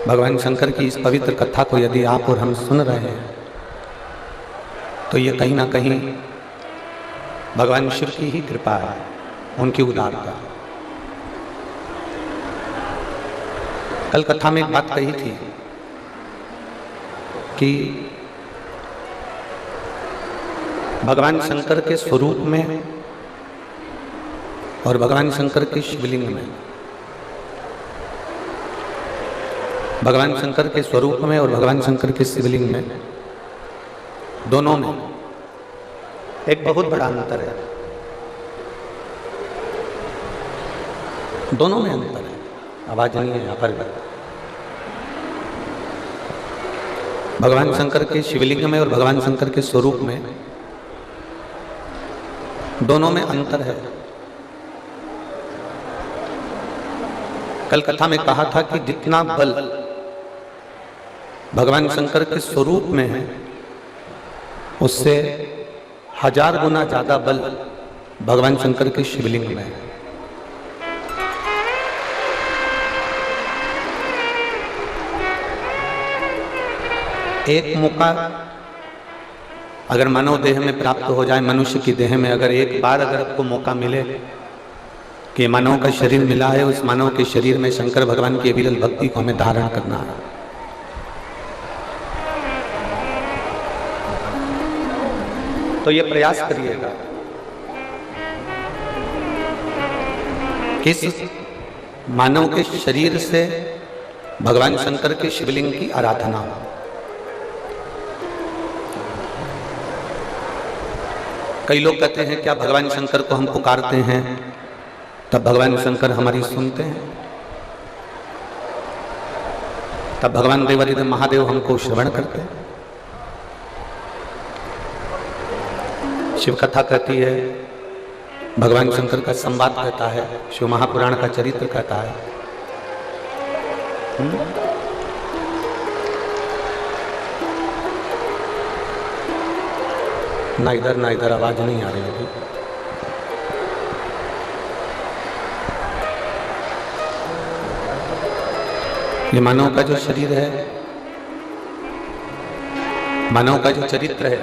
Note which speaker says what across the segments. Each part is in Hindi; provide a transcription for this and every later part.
Speaker 1: भगवान शंकर की इस पवित्र कथा को यदि आप और हम सुन रहे हैं तो ये कहीं ना कहीं भगवान शिव की ही कृपा है, उनकी उदारता। कल कथा में एक बात कही थी कि भगवान शंकर के स्वरूप में और भगवान शंकर के शिवलिंग में, भगवान शंकर के स्वरूप में और भगवान शंकर के शिवलिंग में, दोनों में एक बहुत बड़ा अंतर है। दोनों में अंतर है, आवाज नहीं है यहाँ पर। भगवान शंकर के शिवलिंग में और भगवान शंकर के स्वरूप में, दोनों में अंतर है। कल कथा में कहा था कि जितना बल भगवान शंकर के स्वरूप में है उससे 1000 गुना ज्यादा बल भगवान शंकर के शिवलिंग में है। एक मौका अगर मानव देह में प्राप्त हो जाए, मनुष्य की देह में अगर एक बार अगर आपको मौका मिले कि मानव का शरीर मिला है, उस मानव के शरीर में शंकर भगवान की अविरल भक्ति को हमें धारण करना है। तो ये प्रयास करिएगा किस मानव के शरीर से भगवान शंकर के शिवलिंग की आराधना हो। कई लोग कहते हैं क्या भगवान शंकर को हम पुकारते हैं तब भगवान शंकर हमारी सुनते हैं, तब भगवान देवादिदेव महादेव हमको श्रवण करते हैं। शिव कथा कहती है, भगवान शंकर का संवाद कहता है, शिव महापुराण का चरित्र कहता है। ना इधर आवाज नहीं आ रही है। ये मानव का जो शरीर है, मानव का जो चरित्र है,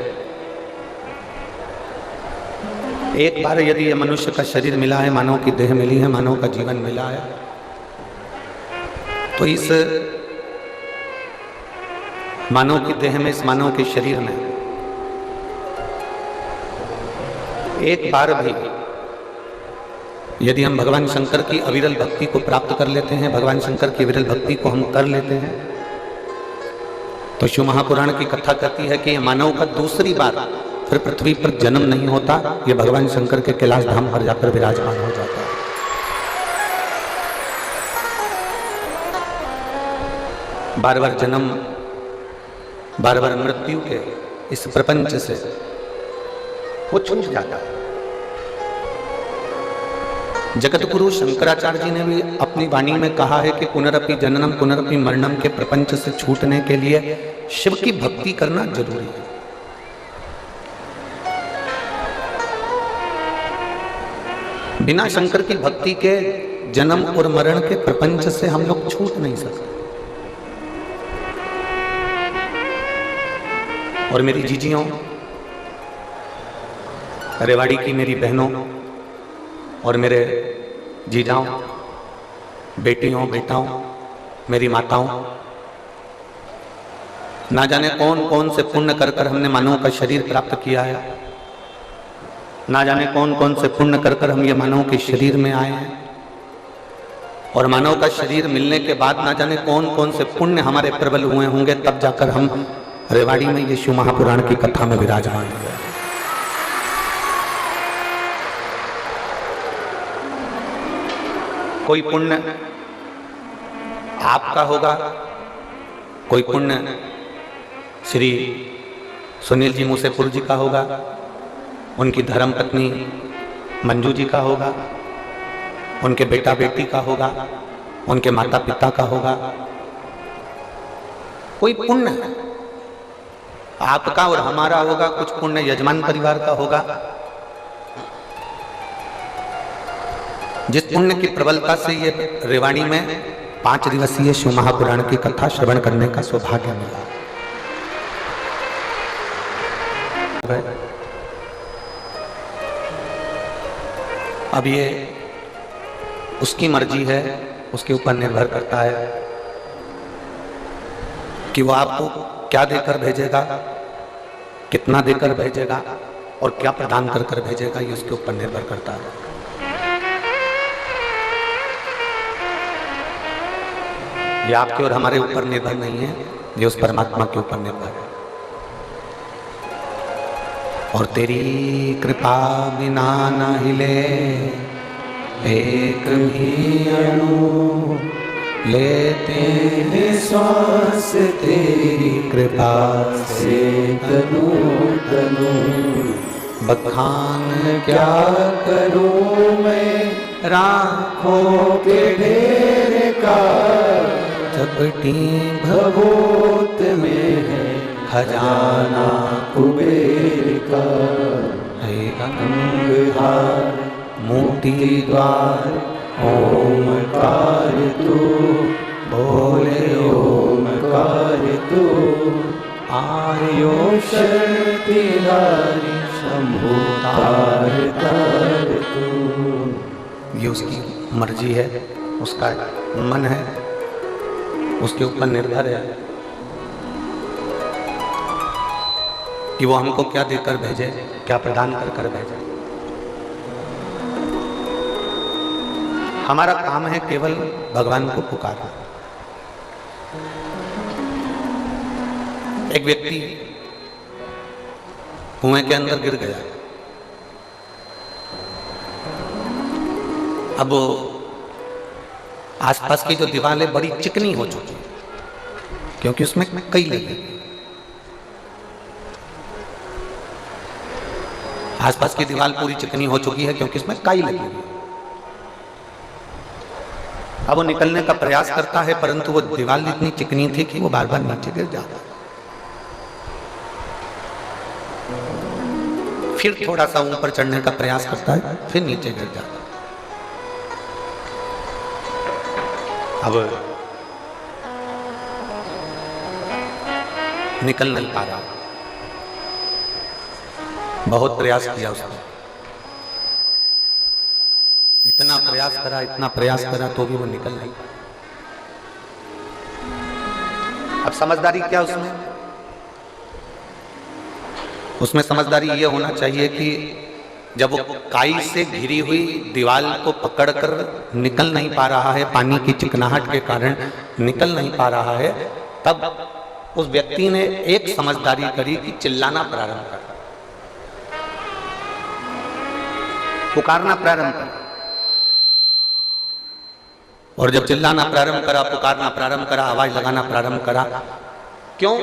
Speaker 1: एक बार यदि ये मनुष्य का शरीर मिला है, मानव की देह मिली है, मानव का जीवन मिला है, तो इस मानव की देह में, इस मानव के शरीर में एक बार भी यदि हम भगवान शंकर की अविरल भक्ति को प्राप्त कर लेते हैं, भगवान शंकर की अविरल भक्ति को हम कर लेते हैं, तो शिव महापुराण की कथा कहती है कि मानव का दूसरी बार फिर पृथ्वी पर जन्म नहीं होता, ये भगवान शंकर के कैलाश धाम पर जाकर विराजमान हो जाता है। बार बार जन्म, बार बार मृत्यु के इस प्रपंच से वो छूट जाता है। जगत गुरु शंकराचार्य जी ने भी अपनी वाणी में कहा है कि पुनरपि जननम पुनरपि मरणम के प्रपंच से छूटने के लिए शिव की भक्ति करना जरूरी है। बिना शंकर की भक्ति के जन्म और मरण के प्रपंच से हम लोग छूट नहीं सकते। और मेरी जीजियों, रेवाड़ी की मेरी बहनों और मेरे जीजाओं, बेटियों, बेटाओं, मेरी माताओं, ना जाने कौन कौन से पुण्य कर कर हमने मानव का शरीर प्राप्त किया है, ना जाने कौन कौन से पुण्य कर कर हम ये मानव के शरीर में आए हैं, और मानव का शरीर मिलने के बाद ना जाने कौन कौन से पुण्य हमारे प्रबल हुए होंगे, तब जाकर हम रेवाड़ी में ये शिव महापुराण की कथा में विराजमान हुए। कोई पुण्य आपका होगा, कोई पुण्य श्री सुनील जी मूसेपुर जी का होगा, उनकी धर्म पत्नी मंजू जी का होगा, उनके बेटा बेटी का होगा, उनके माता पिता का होगा। कोई पुण्य आपका और हमारा होगा, कुछ पुण्य यजमान परिवार का होगा। जिस पुण्य की प्रबलता से ये रेवाड़ी में 5 दिवसीय शिव महापुराण की कथा श्रवण करने का सौभाग्य मिला। अब ये उसकी मर्जी है, उसके ऊपर निर्भर करता है कि वो आपको क्या देकर भेजेगा, कितना देकर भेजेगा और क्या प्रदान कर कर भेजेगा, ये उसके ऊपर निर्भर करता है। ये आपके और हमारे ऊपर निर्भर नहीं है, ये उस परमात्मा के ऊपर निर्भर है। और तेरी कृपा बिना न हिले एक भी अणु, लेते हैं श्वास तेरी कृपा से तनु तनु। बखान क्या करूं मैं राखों के ढेर का, चपटी भभूत में है खजाना कुबेर का। है अंगहार मोती द्वार ओमकार तू, बोले ओमकार तू। आर्यो शक्ति हारी शंभु तार तार तू। ये उसकी मर्जी है, उसका मन है, उसके ऊपर निर्भर है कि वो हमको क्या देकर भेजे, क्या प्रदान कर कर भेजे। हमारा काम है केवल भगवान को पुकारना। एक व्यक्ति कुएं के अंदर गिर गया। अब आसपास की जो दीवारें बड़ी चिकनी हो चुकी है, क्योंकि उसमें कई लगी। आसपास की दीवार पूरी चिकनी हो चुकी है क्योंकि इसमें काई लगी हुई है। अब वो निकलने का प्रयास करता है, परंतु वो दीवार इतनी चिकनी थी कि वो बार बार नीचे गिर जाता। फिर थोड़ा सा ऊपर चढ़ने का प्रयास करता है, फिर नीचे गिर जाता। अब निकल नहीं पा रहा। बहुत प्रयास किया उसने, इतना प्रयास करा तो भी वो निकल नहीं। अब समझदारी क्या उसमें समझदारी ये होना चाहिए कि जब वो काई से घिरी हुई दीवार को पकड़कर निकल नहीं पा रहा है, पानी की चिकनाहट के कारण निकल नहीं पा रहा है, तब उस व्यक्ति ने एक समझदारी करी कि चिल्लाना प्रारंभ कर, पुकारना प्रारंभ कर। और जब चिल्लाना प्रारंभ करा, पुकारना प्रारंभ करा, आवाज लगाना प्रारंभ करा, क्यों?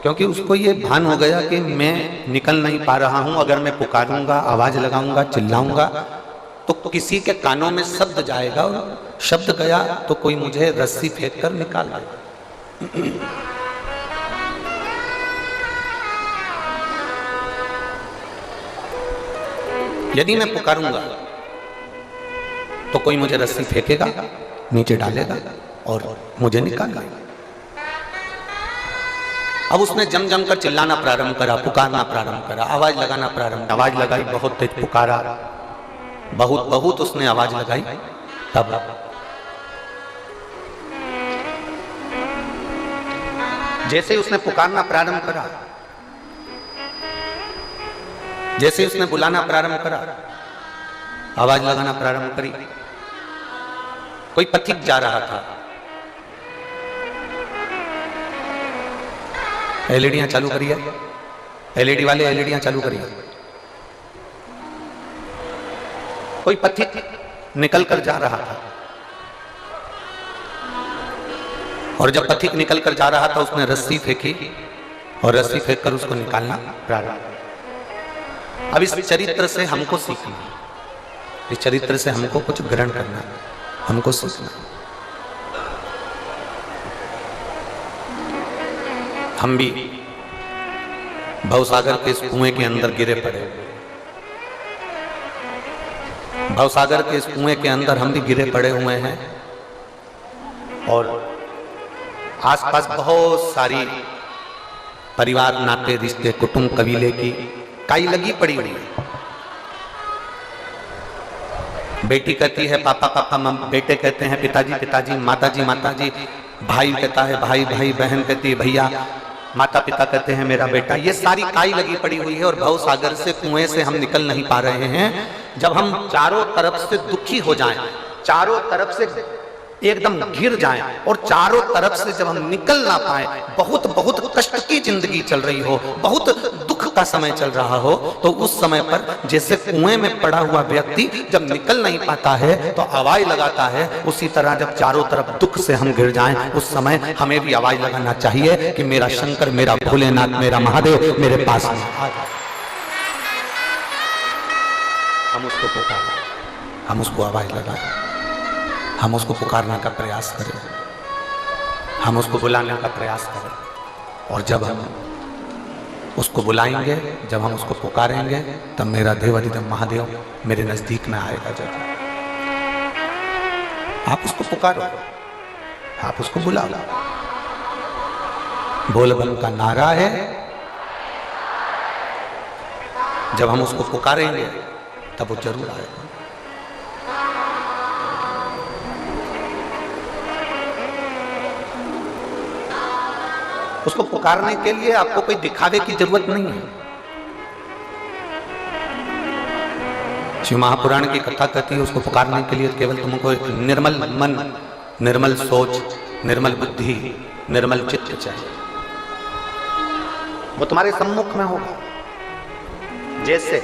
Speaker 1: क्योंकि उसको ये भान हो गया कि मैं निकल नहीं पा रहा हूं। अगर मैं पुकारूंगा, आवाज लगाऊंगा, चिल्लाऊंगा तो किसी के कानों में शब्द जाएगा, और शब्द गया तो कोई मुझे रस्सी फेंक कर निकाल देगा। यदि मैं पुकारूंगा तो कोई मुझे रस्सी फेंकेगा, नीचे डालेगा और मुझे निकालेगा। अब उसने जम जम कर चिल्लाना प्रारंभ करा, पुकारना प्रारंभ करा, आवाज लगाना प्रारंभ, आवाज लगाई, बहुत तेज पुकारा, बहुत उसने आवाज लगाई। तब जैसे उसने पुकारना प्रारंभ करा, जैसे उसने बुलाना प्रारंभ करा, आवाज लगाना प्रारंभ करी, कोई पथिक जा रहा था। एलईडियां चालू करिए, एलईडी वाले एलईडियां चालू करिए। कोई पथिक निकल कर जा रहा था, और जब पथिक निकल कर जा रहा था उसने रस्सी फेंकी और रस्सी फेंक कर उसको निकालना प्रारंभ। अब इस चरित्र से हमको सीखना, इस चरित्र से हमको कुछ ग्रहण करना, हमको सीखना। हम भी भवसागर के इस कुएं के अंदर गिरे पड़े, भवसागर के इस कुएं के अंदर हम भी गिरे पड़े हुए हैं, और आसपास बहुत सारी परिवार, नाते, रिश्ते, कुटुंब, कबीले की काई लगी पड़ी हुई है। बेटी कहती है पापा पापा, बेटे कहते हैं पिताजी पिताजी, माताजी माताजी, भाई कहता है भाई भाई, बहन कहती है भैया, माता पिता कहते हैं मेरा बेटा। ये सारी काई लगी पड़ी हुई है और भव सागर से, कुएं से हम निकल नहीं पा रहे हैं। जब हम चारों तरफ से दुखी हो जाएं, चारों तरफ से एकदम घिर जाएं और चारों तरफ से जब हम निकल ना पाए, बहुत बहुत कष्ट की जिंदगी चल रही हो, बहुत दुख का समय चल रहा हो, तो उस समय पर जैसे कुएं में पड़ा हुआ व्यक्ति जब निकल नहीं पाता है तो आवाज लगाता है, उसी तरह जब चारों तरफ दुख से हम घिर जाएं, उस समय हमें भी आवाज लगाना चाहिए कि मेरा शंकर, मेरा भोलेनाथ, मेरा महादेव मेरे पास आ जाए। हम उसको पुकारें, हम उसको आवाज लगाएं, हम उसको पुकारने का प्रयास करें, हम उसको बुलाने का प्रयास करें। और जब हम उसको बुलाएंगे, जब हम उसको पुकारेंगे, तब मेरा देवाधिदेव महादेव मेरे नजदीक में आएगा। जब आप उसको पुकारो, आप उसको बुलाओ, बोल बम का नारा है। जब हम उसको पुकारेंगे तब वो जरूर आएगा। उसको पुकारने के लिए आपको कोई दिखावे की जरूरत नहीं है। शिव महापुराण की कथा कहती है उसको पुकारने के लिए केवल तुमको एक निर्मल मन, निर्मल सोच, निर्मल बुद्धि, निर्मल चित्त चाहिए। वो तुम्हारे सम्मुख में होगा। जैसे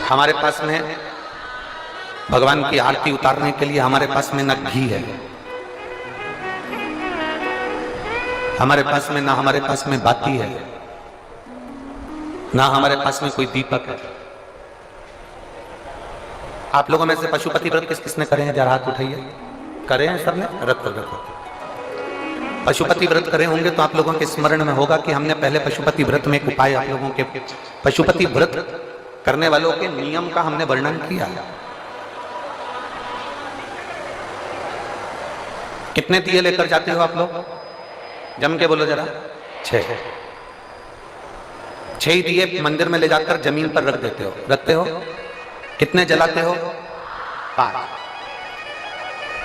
Speaker 1: हमारे पास में भगवान की आरती उतारने के लिए हमारे पास में न घी है, हमारे पास में ना हमारे पास में बाती है, ना हमारे पास में कोई दीपक है। आप लोगों में से पशुपति व्रत किस किसने करे हैं? जरा हाथ उठाइए। करे हैं सबने? रखो रखो। पशुपति व्रत करे होंगे तो आप लोगों के स्मरण में होगा कि हमने पहले पशुपति व्रत में एक उपाय आप लोगों के, पशुपति व्रत करने वालों के नियम का हमने वर्णन किया। कितने दिए लेकर जाते हो आप लोग? जम के बोलो जरा। 6 दिए मंदिर में ले जाकर जमीन पर रख देते हो, रखते हो। कितने जलाते हो?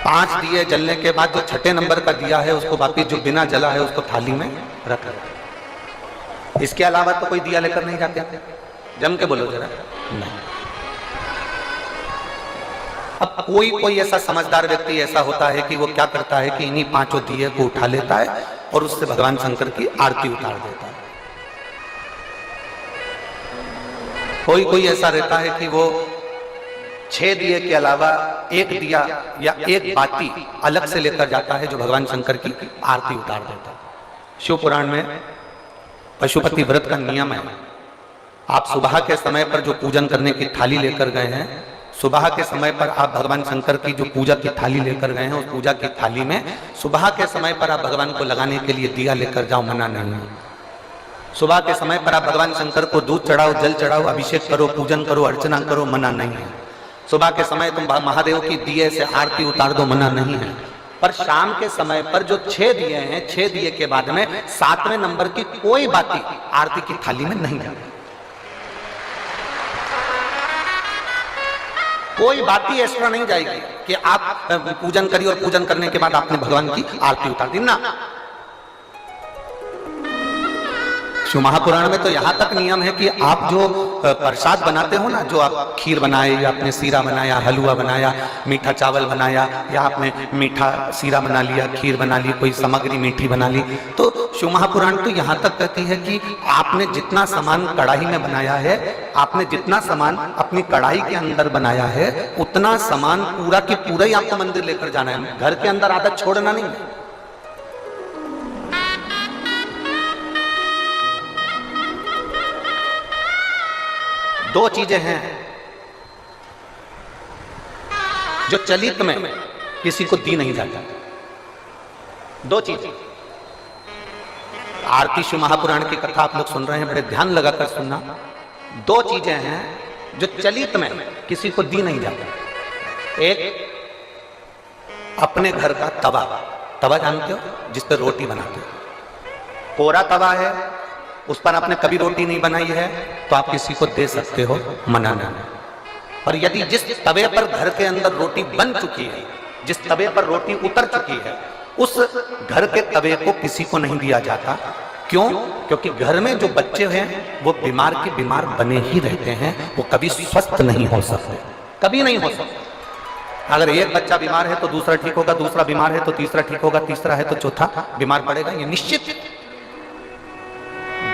Speaker 1: 5 दिए जलने के बाद जो 6ठे नंबर का दिया है उसको वापिस, जो बिना जला है उसको थाली में रख दो। इसके अलावा तो कोई दिया लेकर नहीं जाते। जम के बोलो जरा। नहीं। अब कोई ऐसा समझदार व्यक्ति ऐसा होता है कि वो क्या करता है कि इन्हीं 5 दिए को उठा लेता है और उससे भगवान शंकर की आरती उतार देता है। कोई ऐसा रहता है कि वो 6 दिए के अलावा 1 दिया या 1 बाती अलग से लेकर जाता है जो भगवान शंकर की आरती उतार देता है। शिव पुराण में पशुपति व्रत का नियम है, आप सुबह के समय पर जो पूजन करने की थाली लेकर गए हैं, सुबह के समय पर आप भगवान शंकर की जो पूजा की थाली लेकर गए हैं, उस पूजा की थाली में सुबह के समय पर आप भगवान को लगाने के लिए दिया लेकर जाओ, मना नहीं है। सुबह के समय पर आप भगवान शंकर को दूध चढ़ाओ, जल चढ़ाओ, अभिषेक करो, पूजन करो, अर्चना करो, मना नहीं है। सुबह के समय तुम महादेव की दिए से आरती उतार दो, मना नहीं है। पर शाम के समय पर जो 6 दिए हैं, 6 दिए के बाद में 7वें नंबर की कोई बाती आरती की थाली में नहीं जाती। कोई बाती एक्स्ट्रा नहीं जाएगी कि आप पूजन करिए और पूजन करने के बाद आपने भगवान की आरती उतार दी ना। शिव महापुराण में तो यहाँ तक नियम है कि आप जो प्रसाद बनाते हो ना, जो आप खीर बनाए या आपने सीरा बनाया, हलवा बनाया, मीठा चावल बनाया, या आपने मीठा सीरा बना लिया, खीर बना ली, कोई सामग्री मीठी बना ली, तो शिव महापुराण तो यहाँ तक कहती है कि आपने जितना सामान कढ़ाई में बनाया है, आपने जितना सामान अपनी कढ़ाई के अंदर बनाया है, उतना सामान पूरा की पूरा ही आपको मंदिर लेकर जाना है। घर के अंदर आदत छोड़ना नहीं है। दो चीजें हैं जो चलित में किसी को दी नहीं जाता। 2 चीजें। आरती शिव महापुराण की कथा आप लोग सुन रहे हैं, बड़े ध्यान लगाकर सुनना। 2 चीजें हैं जो चलित में किसी को दी नहीं जाती। एक अपने घर का तवा, तवा जानते हो, जिस पर रोटी बनाते हो, कोरा तवा है, उस पर आपने कभी रोटी नहीं बनाई है तो आप किसी को दे सकते हो, मना नहीं। और यदि जिस तवे पर घर के अंदर रोटी बन चुकी है, जिस तवे पर रोटी उतर चुकी है, उस घर के तवे को किसी को नहीं दिया जाता। क्यों? क्योंकि घर में जो बच्चे हैं वो बीमार के बीमार बने ही रहते हैं, वो कभी स्वस्थ नहीं हो सकते, कभी नहीं हो सकते। अगर एक बच्चा बीमार है तो दूसरा ठीक होगा, दूसरा बीमार है तो तीसरा ठीक होगा, तीसरा है तो चौथा बीमार पड़ेगा, ये निश्चित।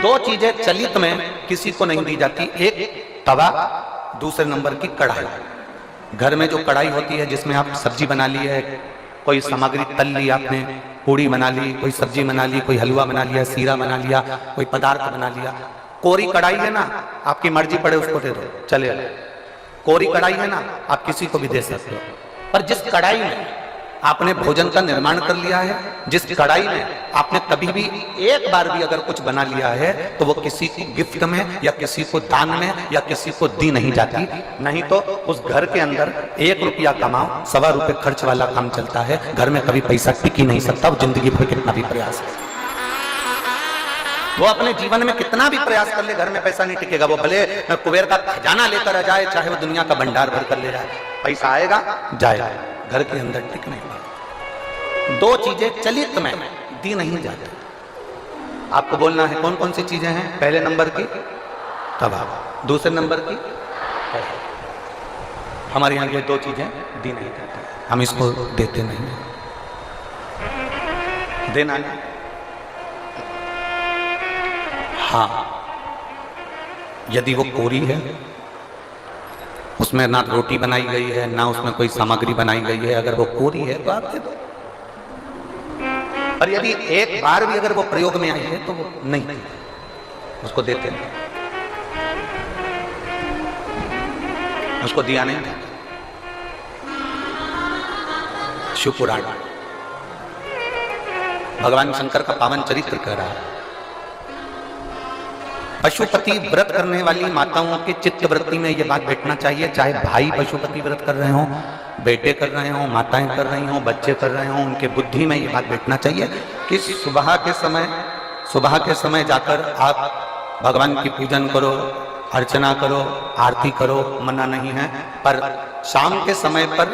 Speaker 1: दो चीजें चलित में किसी को नहीं दी जाती, एक तवा, दूसरे नंबर की कढ़ाई। घर में जो कढ़ाई होती है जिसमें आप सब्जी बना ली है, कोई सामग्री तल ली आपने, पूड़ी बना ली, कोई सब्जी बना ली, कोई हलवा बना लिया, सीरा बना लिया, कोई पदार्थ बना लिया। कोरी कढ़ाई है ना, आपकी मर्जी पड़े उसको दे दो, चले। कोरी कढ़ाई है ना, आप किसी को भी दे सकते हो। पर जिस कढ़ाई में आपने भोजन का निर्माण कर लिया है, जिस कढ़ाई में आपने कभी भी एक बार भी अगर कुछ बना लिया है, तो वो किसी को गिफ्ट में या किसी को दान में या किसी को दी नहीं जाती। नहीं तो उस घर के अंदर 1 रुपया कमाओ, 1.25 रुपये खर्च वाला काम चलता है। घर में कभी पैसा टिक ही नहीं सकता, वो जिंदगी भर कितना भी प्रयास है, वो अपने जीवन में कितना भी प्रयास कर ले, घर में पैसा नहीं टिकेगा। वो भले कुबेर का खजाना लेकर आ जाए, चाहे वो दुनिया का भंडार भर कर ले जाए, पैसा आएगा जाएगा, घर के अंदर टिक नहीं पाएगा। दो चीजें चलित में दी नहीं जाती। आपको बोलना है कौन कौन सी चीजें हैं। पहले नंबर की तवा, दूसरे नंबर की हमारे यहाँ ये 2 चीजें दी नहीं जाती, हम इसको देते नहीं, देना नहीं। हाँ, यदि वो कोरी है, उसमें ना रोटी बनाई गई है, ना उसमें कोई सामग्री बनाई गई है, अगर वो कोरी है तो आप दे दो। और यदि एक बार भी अगर वो प्रयोग में आई है तो वो नहीं, उसको देते नहीं, उसको दिया नहीं। शिव पुराण भगवान शंकर का पावन चरित्र कह रहा है। पशुपति व्रत करने वाली माताओं के चित्त वृत्ति में ये बात बैठना चाहिए, चाहे भाई पशुपति व्रत कर रहे हो, बेटे कर रहे हो, माताएं कर रही हो, बच्चे कर रहे हो, उनके बुद्धि में ये बात बैठना चाहिए कि सुबह के समय जाकर आप भगवान की पूजन करो, अर्चना करो, आरती करो, मना नहीं है। पर शाम के समय पर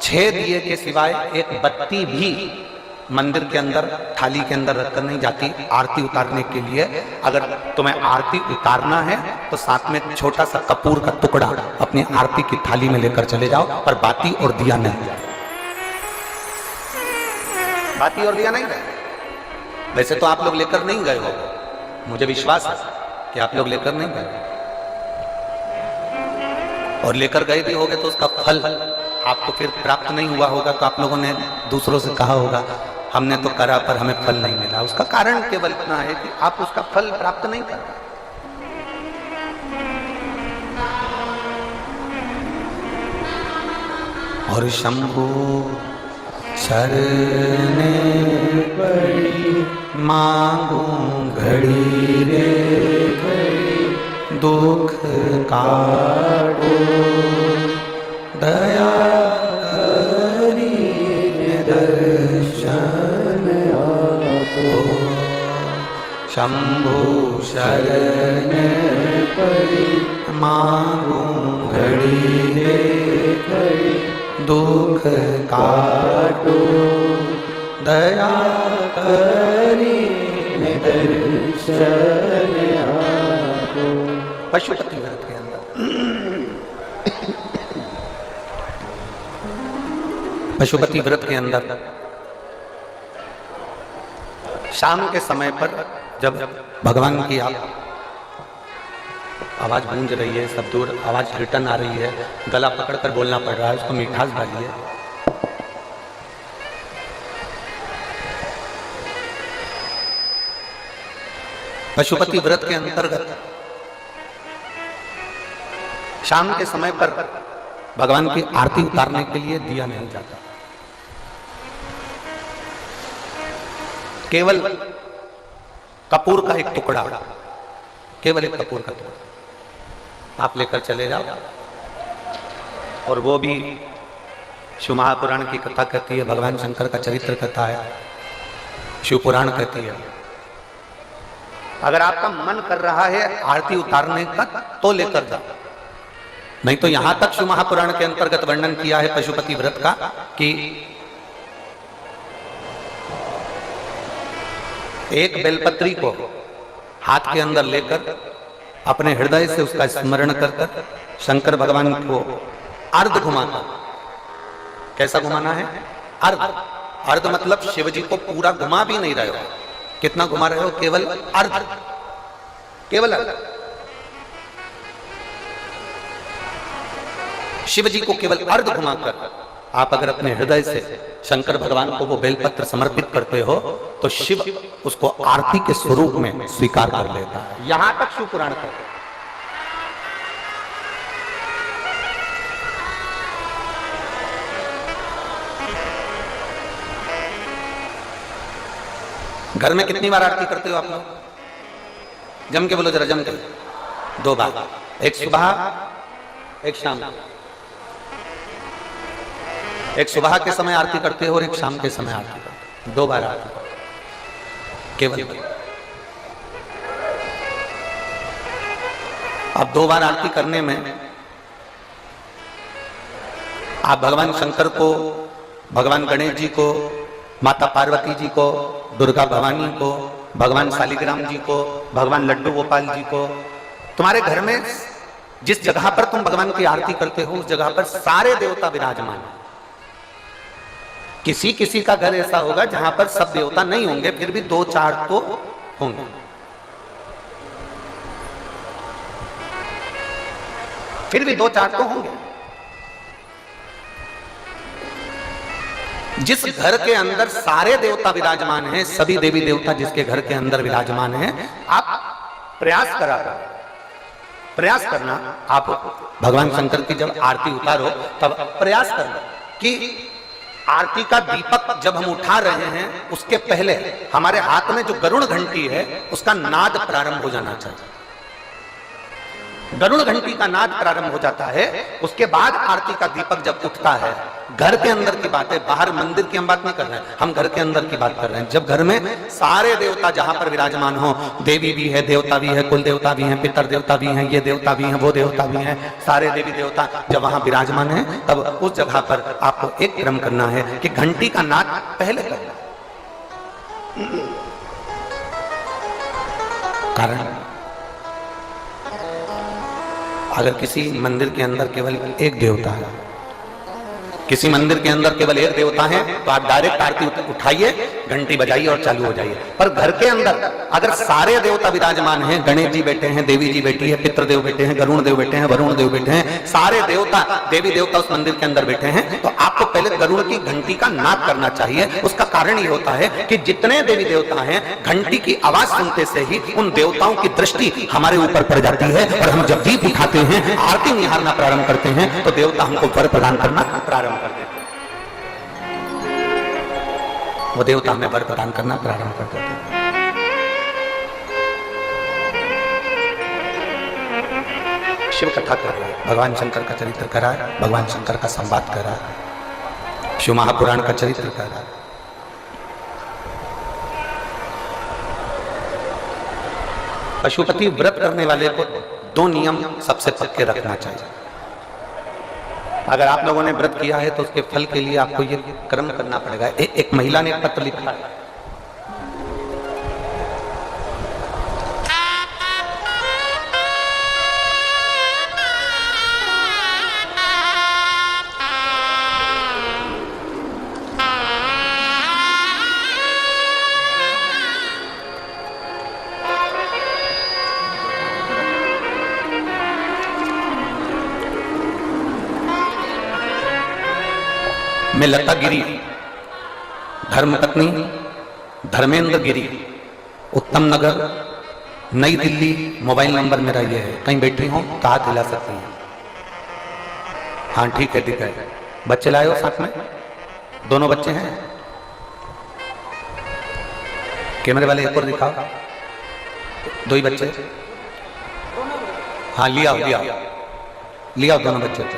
Speaker 1: 6 दिए के सिवाय एक बत्ती भी मंदिर के अंदर थाली के अंदर रखकर नहीं जाती आरती उतारने के लिए। अगर तुम्हें आरती उतारना है तो साथ में छोटा सा कपूर का टुकड़ा अपनी आरती की थाली में लेकर चले जाओ, पर बाती और दिया नहीं, बाती और दिया नहीं। वैसे तो आप लोग लेकर नहीं गए हो, मुझे विश्वास है कि आप लोग लेकर नहीं गए, और लेकर गए भी होगे तो उसका फल आपको फिर प्राप्त नहीं हुआ होगा। तो आप लोगों ने दूसरों से कहा होगा हमने तो करा पर हमें फल नहीं मिला। उसका कारण केवल इतना है कि आप उसका फल प्राप्त नहीं कर रहे। और शंभु शरणे पड़ी मांगू घड़ी रे घड़ी, दुख काटो दया करी दर्शन आपो। शंभु शरण पड़ी मांगू घड़ी रे घड़ी, दुख काटो दया करी दर्शन आपो। पशुपति व्रत के पशुपति व्रत के अंदर शाम के समय पर जब भगवान की आवाज गूंज रही है, सब दूर आवाज रिटर्न आ रही है, गला पकड़कर बोलना पड़ रहा है, उसको मिठास डालिए। पशुपति व्रत के अंतर्गत शाम के समय पर भगवान की आरती उतारने के लिए दिया नहीं जाता, केवल कपूर का एक टुकड़ा, केवल एक कपूर का टुकड़ा। आप लेकर चले जाओ। और वो भी शिव महापुराण की कथा कहती है, भगवान शंकर का चरित्र कथा है, शिव पुराण कहती है। अगर आपका मन कर रहा है आरती उतारने का तो लेकर जाओ, नहीं तो यहां तक शिव महापुराण के अंतर्गत वर्णन किया है पशुपति व्रत का कि एक बेलपत्री को हाथ के अंदर लेकर अपने हृदय से उसका स्मरण कर शंकर भगवान को अर्ध घुमाना। कैसा घुमाना है? अर्ध। अर्ध मतलब शिव जी को पूरा घुमा भी नहीं रहे हो। कितना घुमा रहे हो? केवल अर्ध, केवल अर्ध। शिव जी को केवल अर्ध घुमाकर आप अगर अपने हृदय से शंकर भगवान को वो बेलपत्र समर्पित करते हो तो शिव उसको आरती के स्वरूप में स्वीकार कर लेता है। यहां तक शिव पुराण कहते हैं। घर में कितनी बार आरती करते हो आप लोग? जम के बोलो जरा, जम के। 2 बार, एक सुबह एक शाम। एक सुबह के समय आरती करते हो और एक शाम के समय आरती करते हो। 2 बार आरती करते हो केवल। अब 2 बार आरती करने में आप भगवान शंकर को, भगवान गणेश जी को, माता पार्वती जी को, दुर्गा भवानी को, भगवान शालिग्राम जी को, भगवान लड्डू गोपाल जी को, तुम्हारे घर में जिस जगह पर तुम भगवान की आरती करते हो उस जगह पर सारे देवता विराजमान हैं। किसी किसी का घर ऐसा होगा जहां पर सब देवता नहीं होंगे, फिर भी 2-4 तो होंगे। फिर भी 2-4 तो होंगे। जिस घर के अंदर सारे देवता विराजमान हैं, सभी देवी देवता जिसके घर के अंदर विराजमान हैं, आप प्रयास करना। आप भगवान शंकर की जब आरती उतारो तब प्रयास करना कि आरती का दीपक जब हम उठा रहे हैं उसके पहले हमारे हाथ में जो गरुड़ घंटी है उसका नाद प्रारंभ हो जाना चाहिए। गरुड़ घंटी का नाद प्रारंभ हो जाता है, उसके बाद आरती का दीपक जब उठता है। घर के अंदर की बात है, बाहर मंदिर की हम बात नहीं कर रहे हैं, हम घर के अंदर की बात कर रहे हैं। जब घर में सारे देवता जहां पर विराजमान हो, देवी भी है, देवता भी है, कुल देवता भी हैं, पितर देवता भी हैं, ये देवता भी हैं, वो देवता भी हैं, सारे देवी देवता जब वहां विराजमान है तब उस जगह पर आपको एक क्रम करना है कि घंटी का नाद पहले करना। कारण अगर किसी मंदिर के अंदर केवल एक देवता है, किसी मंदिर के अंदर केवल एक देवता है, तो आप डायरेक्ट आरती उठाइए, घंटी बजाइए और चालू हो जाइए। पर घर के अंदर अगर सारे देवता विराजमान हैं, गणेश जी बैठे हैं, देवी जी बैठी है, पितृदेव बैठे हैं, गरुण देव बैठे हैं, वरुण देव बैठे हैं, सारे देवता देवी देवता उस मंदिर के अंदर बैठे हैं, तो आपको पहले गरुड़ की घंटी का नाद करना चाहिए। उसका कारण ये होता है कि जितने देवी देवता हैं, घंटी की आवाज सुनते से ही उन देवताओं की दृष्टि हमारे ऊपर पड़ जाती है और हम जब दीप उठाते हैं, आरती निहारना प्रारंभ करते हैं, तो देवता हमको वर प्रदान करना प्रारंभ कर देते हैं। वो देवता हमें वर प्रदान करना प्रारंभ कर देते हैं। शिव कथा कर रहा है, भगवान शंकर का चरित्र कर रहा है, भगवान शंकर का संवाद कर रहा है, शिव महापुराण का चरित्र कर रहा है। पशुपति व्रत करने वाले को 2 नियम सबसे पक्के रखना चाहिए। अगर आप लोगों ने व्रत किया है तो उसके फल के लिए आपको ये कर्म करना पड़ेगा। एक महिला ने पत्र लिखा है, मैं लता गिरी, धर्मपत्नी धर्मेंद्र गिरी, उत्तम नगर, नई दिल्ली, मोबाइल नंबर मेरा ये है। कहीं बैठी हो तो हाथ हिला सकती हैं। हाँ ठीक है, ठीक है। बच्चे लाए हो साथ में? दोनों बच्चे हैं? कैमरे वाले एक और दिखाओ, 2 ही बच्चे। हाँ लिया लिया। लिया दोनों बच्चे को।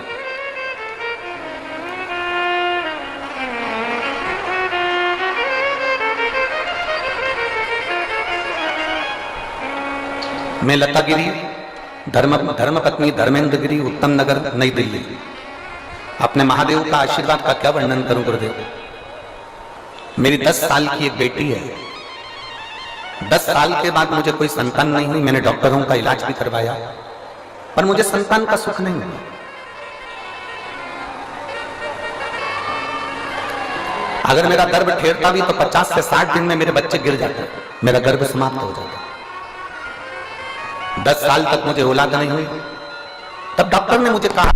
Speaker 1: मैं लता गिरी, धर्म पत्नी धर्मेंद्र गिरी, उत्तम नगर, नई दिल्ली। अपने महादेव का आशीर्वाद का क्या वर्णन करूं गुरुदेव। मेरी 10 साल की एक बेटी है। 10 साल के बाद मुझे कोई संतान नहीं हुई। मैंने डॉक्टरों का इलाज भी करवाया, पर मुझे संतान का सुख नहीं मिला। अगर मेरा गर्भ ठेरता भी तो 50 से 60 दिन में मेरे बच्चे गिर जाते, मेरा गर्भ समाप्त हो जाता। 10 साल तक मुझे औलाद नहीं हुई। तब डॉक्टर ने मुझे कहा,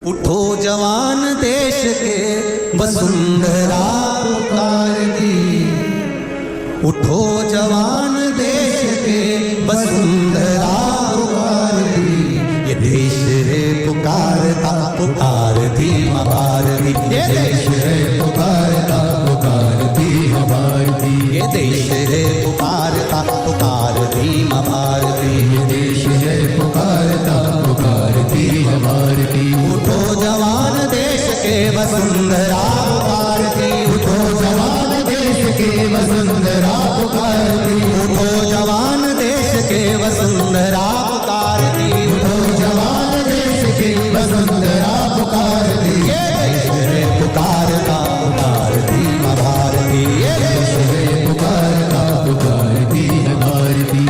Speaker 2: उठो जवान देश के वसुंधरा पुकार दी। उठो जवान देश के वसुंधरा पुकार दी। ये देश है पुकारता पुकार दी हमार दी। ये देश है पुकारता पुकार दी हमार दी। ये देश है पुकारता पुकार दी हमार दी। ये देश है पुकारता पुकार दी हमार दी। उठो जवान देश के वसुंधरा पुकार दी। उठो जवान देश के वसुंधरा पुकार दी। उठो जवान देश के वसुंधरा पुकार दी। उठो जवान देश के वसुंधरा पुकार दी। ये देश है पुकारता पुकार दी हमार दी। ये देश है पुकारता पुकार दी हमार दी।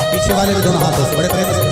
Speaker 2: पीछे वाले भी दोनों हाथों से बड़े प्रेम से।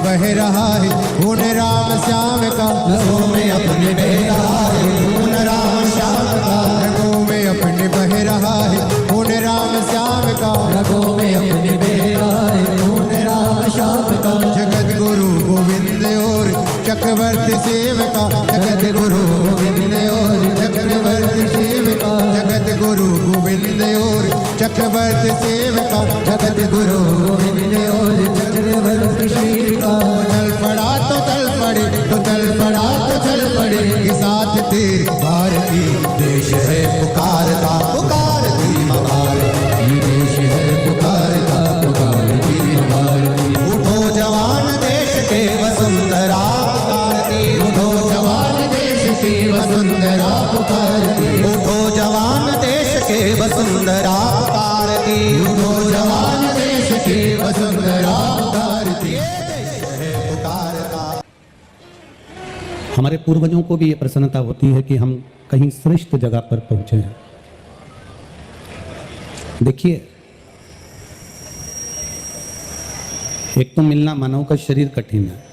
Speaker 2: बह रहा है खून राम श्याम का। रगों में अपने बह रहा है खून राम श्याम का। रगों में अपने बह रहा है खून राम श्याम का। चक्रवर्ती सेवका जगत गुरु गोविंद और चक्रवर्ती सेवका जगत गुरु गोविंद और चक्रवर्ती सेवका जगत गुरु गोविंद और चक्रवर्ती सेवका। चल पड़ा तो चल पड़े तो चल पड़ा तो चल पड़े के साथ तेरे भारती देश है पुकारता पुकारती भारत ये देश है पुकारता पुकारती भारत। उठो जवान देश के वसुंधरा पुकारती उठो जवान देश के वसुंधरा पुकारती उठो जवान देश के वसुंधरा पुकारती उठो जवान देश के वसुंधरा पुकारती देश है पुकारता।
Speaker 1: हमारे पूर्वजों को भी ये प्रसन्नता होती है कि हम कहीं श्रेष्ठ जगह पर पहुंचे हैं। देखिए, एक तो मिलना मानव का शरीर कठिन है,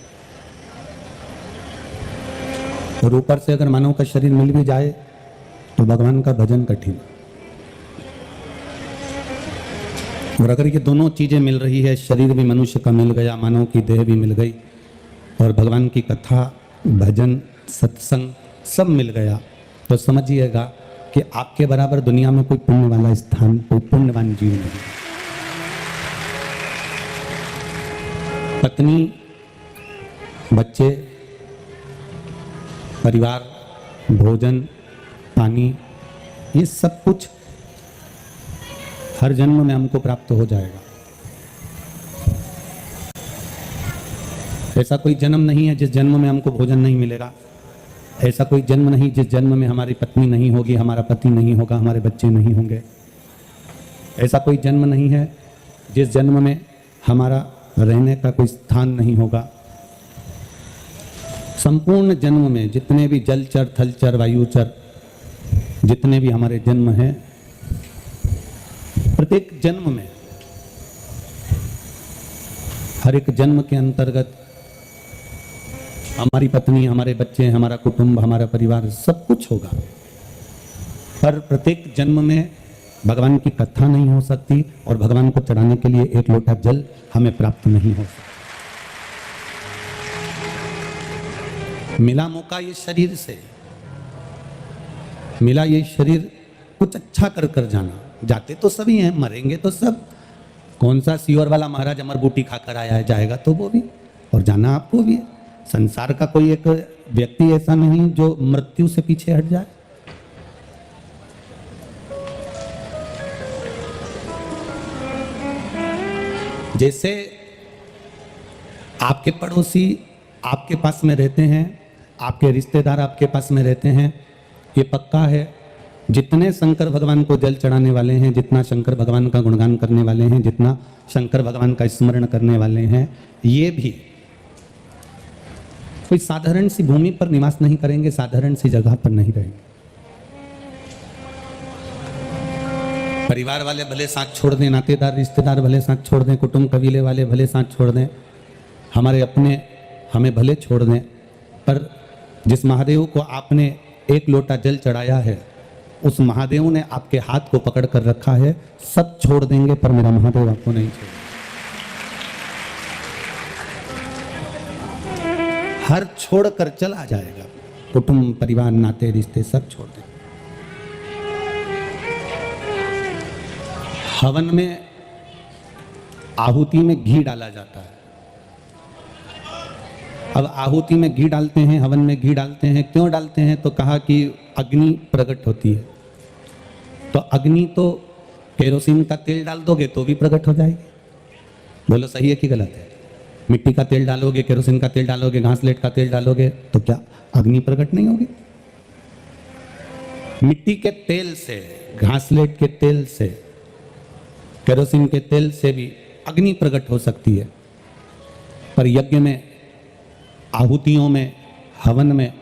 Speaker 1: और ऊपर से अगर मानव का शरीर मिल भी जाए तो भगवान का भजन कठिन। और अगर ये दोनों चीजें मिल रही है, शरीर भी मनुष्य का मिल गया, मानव की देह भी मिल गई, और भगवान की कथा भजन सत्संग सब मिल गया, तो समझिएगा कि आपके बराबर दुनिया में कोई पुण्य वाला स्थान, कोई पुण्यवान जीव नहीं। पत्नी, बच्चे, परिवार, भोजन, पानी, ये सब कुछ हर जन्म में हमको प्राप्त हो जाएगा। ऐसा कोई जन्म नहीं है जिस जन्म में हमको भोजन नहीं मिलेगा। ऐसा कोई जन्म नहीं जिस जन्म में हमारी पत्नी नहीं होगी, हमारा पति नहीं होगा, हमारे बच्चे नहीं होंगे। ऐसा कोई जन्म नहीं है जिस जन्म में हमारा रहने का कोई स्थान नहीं होगा। संपूर्ण जन्म में जितने भी जलचर, थलचर, वायुचर, जितने भी हमारे जन्म हैं, प्रत्येक जन्म में, हर एक जन्म के अंतर्गत हमारी पत्नी, हमारे बच्चे, हमारा कुटुंब, हमारा परिवार सब कुछ होगा, पर प्रत्येक जन्म में भगवान की कथा नहीं हो सकती, और भगवान को चढ़ाने के लिए एक लोटा जल हमें प्राप्त नहीं हो सकता। मिला मौका ये शरीर से, मिला ये शरीर, कुछ अच्छा कर कर जाना। जाते तो सभी हैं, मरेंगे तो सब। कौन सा सीवर वाला महाराज अमर बूटी खाकर आया है, जाएगा तो वो भी, और जाना आपको भी है। संसार का कोई एक व्यक्ति ऐसा नहीं जो मृत्यु से पीछे हट जाए। जैसे आपके पड़ोसी आपके पास में रहते हैं, आपके रिश्तेदार आपके पास में रहते हैं, ये पक्का है। जितने शंकर भगवान को जल चढ़ाने वाले हैं, जितना शंकर भगवान का गुणगान करने वाले हैं, जितना शंकर भगवान का स्मरण करने वाले हैं, ये भी कोई साधारण सी भूमि पर निवास नहीं करेंगे, साधारण सी जगह पर नहीं रहेंगे। परिवार वाले भले साथ छोड़ दें, नातेदार रिश्तेदार भले साथ छोड़ दें, कुटुंब कबीले वाले भले साथ छोड़ दें, हमारे अपने हमें भले छोड़ दें, पर जिस महादेव को आपने एक लोटा जल चढ़ाया है, उस महादेव ने आपके हाथ को पकड़ कर रखा है। सब छोड़ देंगे पर मेरा महादेव आपको नहीं छोड़ेगा। हर छोड़ कर चला जाएगा, कुटुंब, परिवार, नाते, रिश्ते सब छोड़ देंगे। हवन में आहुति में घी डाला जाता है। अब आहुति में घी डालते हैं, हवन में घी डालते हैं, क्यों डालते हैं? तो कहा कि अग्नि प्रकट होती है। तो अग्नि तो केरोसिन का तेल डाल दोगे तो भी प्रकट हो जाएगी। बोलो सही है कि गलत है? मिट्टी का तेल डालोगे, केरोसिन का तेल डालोगे, घासलेट का तेल डालोगे तो क्या अग्नि प्रकट नहीं होगी? मिट्टी के तेल से, घासलेट के तेल से, केरोसिन के तेल से भी अग्नि प्रकट हो सकती है। पर यज्ञ में, आहुतियों में, हवन में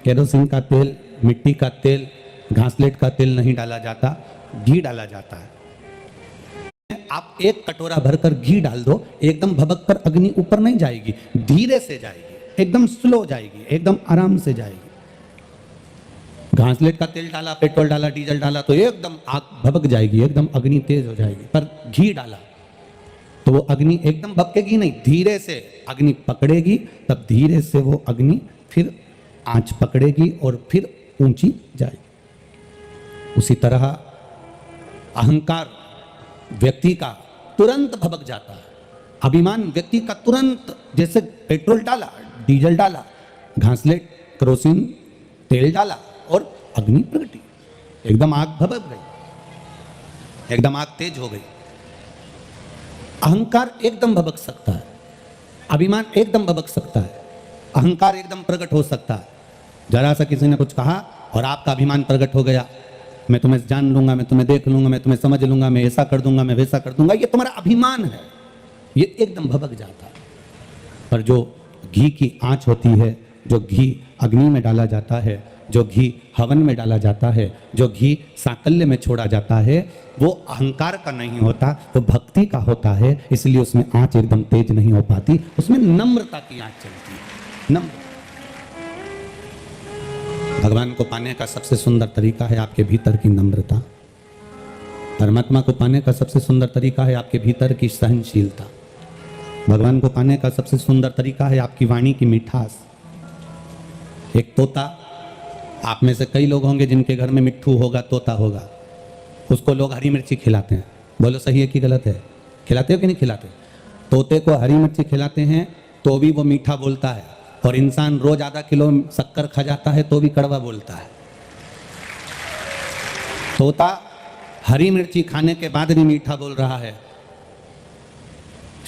Speaker 1: केरोसिन का तेल, मिट्टी का तेल, घासलेट का तेल नहीं डाला जाता, घी डाला जाता है। आप एक कटोरा भरकर घी डाल दो, एकदम भभक कर अग्नि ऊपर नहीं जाएगी, धीरे से जाएगी, एकदम स्लो जाएगी, एकदम आराम से जाएगी। घासलेट का तेल डाला, पेट्रोल डाला, डीजल डाला तो एकदम आग भभक जाएगी, एकदम अग्नि तेज हो जाएगी। पर घी डाला तो वो अग्नि एकदम भपकेगी नहीं, धीरे से अग्नि पकड़ेगी, तब धीरे से वो अग्नि फिर आंच पकड़ेगी और फिर ऊंची जाएगी। उसी तरह अहंकार व्यक्ति का तुरंत भभक जाता है, अभिमान व्यक्ति का तुरंत, जैसे पेट्रोल डाला, डीजल डाला, घासलेट, केरोसिन तेल डाला और अग्नि प्रगटी, एकदम आग भभक गई, एकदम आग तेज हो गई। अहंकार एकदम भभक सकता है, अभिमान एकदम भभक सकता है, अहंकार एकदम प्रकट हो सकता है। जरा सा किसी ने कुछ कहा और आपका अभिमान प्रकट हो गया, मैं तुम्हें जान लूंगा, मैं तुम्हें देख लूंगा, मैं तुम्हें समझ लूंगा, मैं ऐसा कर दूंगा, मैं वैसा कर दूंगा, ये तुम्हारा अभिमान है, ये एकदम भभक जाता है। पर जो घी की आंच होती है, जो घी अग्नि में डाला जाता है, जो घी हवन में डाला जाता है, जो घी साकल्य में छोड़ा जाता है, वो अहंकार का नहीं होता, वो भक्ति का होता है। इसलिए उसमें आंच एकदम तेज नहीं हो पाती, उसमें नम्रता की आंच चलती है। नम्र भगवान को पाने का सबसे सुंदर तरीका है आपके भीतर की नम्रता। परमात्मा को पाने का सबसे सुंदर तरीका है आपके भीतर की सहनशीलता। भगवान को पाने का सबसे सुंदर तरीका है आपकी वाणी की मिठास। एक तोता, आप में से कई लोग होंगे जिनके घर में मिट्ठू होगा, तोता होगा, उसको लोग हरी मिर्ची खिलाते हैं। बोलो सही है कि गलत है? खिलाते हो कि नहीं खिलाते? तोते को हरी मिर्ची खिलाते हैं तो भी वो मीठा बोलता है, और इंसान रोज आधा किलो शक्कर खा जाता है तो भी कड़वा बोलता है। तोता हरी मिर्ची खाने के बाद भी मीठा बोल रहा है।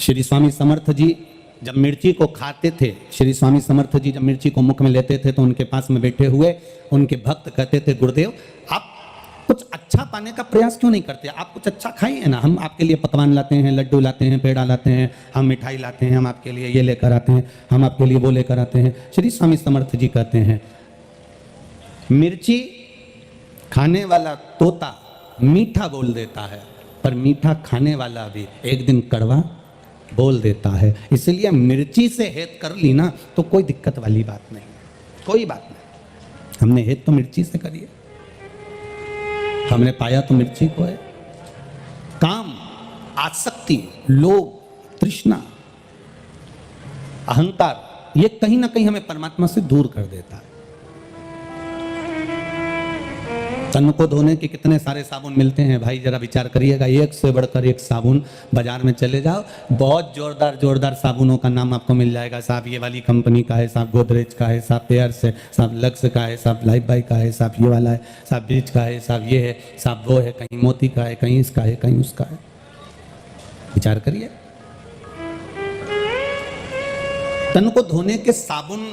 Speaker 1: श्री स्वामी समर्थ जी जब मिर्ची को खाते थे, श्री स्वामी समर्थ जी जब मिर्ची को मुख में लेते थे तो उनके पास में बैठे हुए उनके भक्त कहते थे, गुरुदेव आप कुछ अच्छा पाने का प्रयास क्यों नहीं करते? आप कुछ अच्छा खाइए ना, हम आपके लिए पकवान लाते हैं, लड्डू लाते हैं, पेड़ा लाते हैं, हम मिठाई लाते हैं, हम आपके लिए ये लेकर आते हैं, हम आपके लिए वो लेकर आते हैं। श्री स्वामी समर्थ जी कहते हैं, मिर्ची खाने वाला तोता मीठा बोल देता है, पर मीठा खाने वाला भी एक दिन कड़वा बोल देता है। इसलिए मिर्ची से हेत कर ली ना तो कोई दिक्कत वाली बात नहीं, कोई बात नहीं। हमने हेत तो मिर्ची से करी है, हमने पाया तो मिर्ची को है। काम, आसक्ति, लोभ, तृष्णा, अहंकार, ये कहीं ना कहीं हमें परमात्मा से दूर कर देता है। तन को धोने के कितने सारे साबुन मिलते हैं भाई, जरा विचार करिएगा। एक से बढ़कर एक साबुन, बाजार में चले जाओ, बहुत जोरदार जोरदार साबुनों का नाम आपको मिल जाएगा। साहब ये वाली कंपनी का है, साहब गोदरेज का है, साहब पेयर्स है, साहब लक्स का है, साहब लाइफ बाई का है, साहब ये वाला है, साहब बीच का है, साहब ये है, साहब वो है, कहीं मोती का है, कहीं इसका है, कहीं उसका है। विचार करिए, तन को धोने के साबुन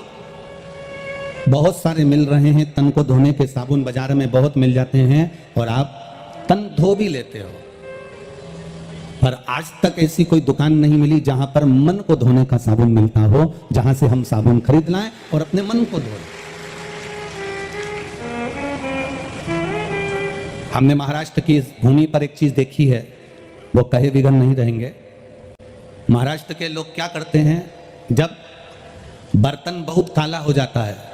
Speaker 1: बहुत सारे मिल रहे हैं, तन को धोने के साबुन बाजार में बहुत मिल जाते हैं और आप तन धो भी लेते हो, पर आज तक ऐसी कोई दुकान नहीं मिली जहां पर मन को धोने का साबुन मिलता हो, जहां से हम साबुन खरीद लाएं और अपने मन को धोएं। हमने महाराष्ट्र की इस भूमि पर एक चीज देखी है, वो कहे बिगड़ नहीं रहेंगे। महाराष्ट्र के लोग क्या करते हैं, जब बर्तन बहुत काला हो जाता है,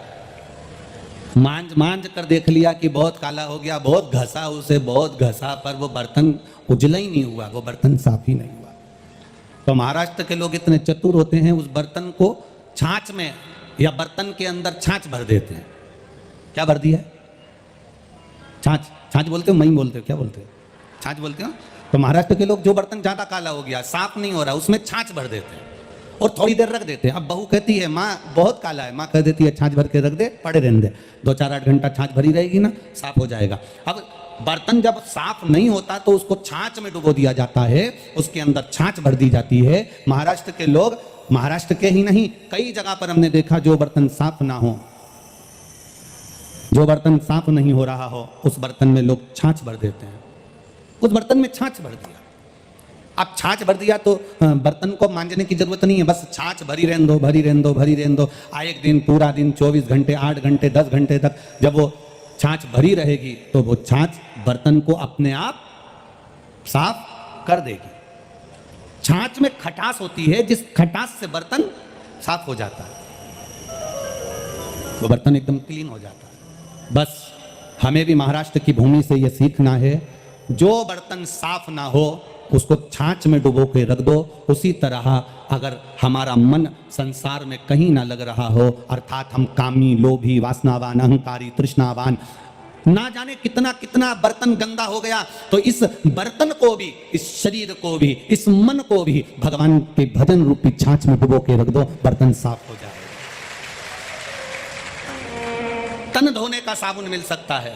Speaker 1: मांझ कर देख लिया कि बहुत काला हो गया, बहुत घसा उसे, बहुत घसा, पर वो बर्तन उजला ही नहीं हुआ, वो बर्तन साफ ही नहीं हुआ। तो महाराष्ट्र के लोग इतने चतुर होते हैं, उस बर्तन को छाछ में या बर्तन के अंदर छाछ भर देते हैं। क्या भर दिया? छाछ। छाछ बोलते हो? मई बोलते हो? क्या बोलते हो? छाछ बोलते हो? तो महाराष्ट्र के लोग जो बर्तन ज्यादा काला हो गया, साफ नहीं हो रहा, उसमें छाछ भर देते हैं और थोड़ी देर रख देते हैं। अब बहू कहती है माँ बहुत काला है, माँ कह देती है छाछ भर के रख दे, पड़े रहने दे, 2-4-8 घंटा छाछ भरी रहेगी ना, साफ हो जाएगा। अब बर्तन जब साफ नहीं होता तो उसको छाछ में डुबो दिया जाता है, उसके अंदर छाछ भर दी जाती है। महाराष्ट्र के लोग, महाराष्ट्र के ही नहीं कई जगह पर हमने देखा, जो बर्तन साफ ना हो, जो बर्तन साफ नहीं हो रहा हो, उस बर्तन में लोग छाछ भर देते हैं। उस बर्तन में छाछ भर दिया, अब छाछ भर दिया तो बर्तन को मांजने की जरूरत नहीं है, बस छाछ भरी रहने दो, भरी रहने दो, भरी रहने दो। एक दिन, पूरा दिन, 24 घंटे, 8 घंटे, 10 घंटे तक जब वो छाछ भरी रहेगी तो वो छाछ बर्तन को अपने आप साफ कर देगी। छाछ में खटास होती है, जिस खटास से बर्तन साफ हो जाता है, वो बर्तन एकदम क्लीन हो जाता है। बस हमें भी महाराष्ट्र की भूमि से ये सीखना है, जो बर्तन साफ ना हो उसको छाछ में डुबो के रख दो। उसी तरह अगर हमारा मन संसार में कहीं ना लग रहा हो, अर्थात हम कामी, लोभी, वासनावान, अहंकारी, तृष्णावान, ना जाने कितना कितना बर्तन गंदा हो गया, तो इस बर्तन को भी, इस शरीर को भी, इस मन को भी भगवान के भजन रूपी छाछ में डुबो के रख दो, बर्तन साफ हो जाएगा। तन धोने का साबुन मिल सकता है,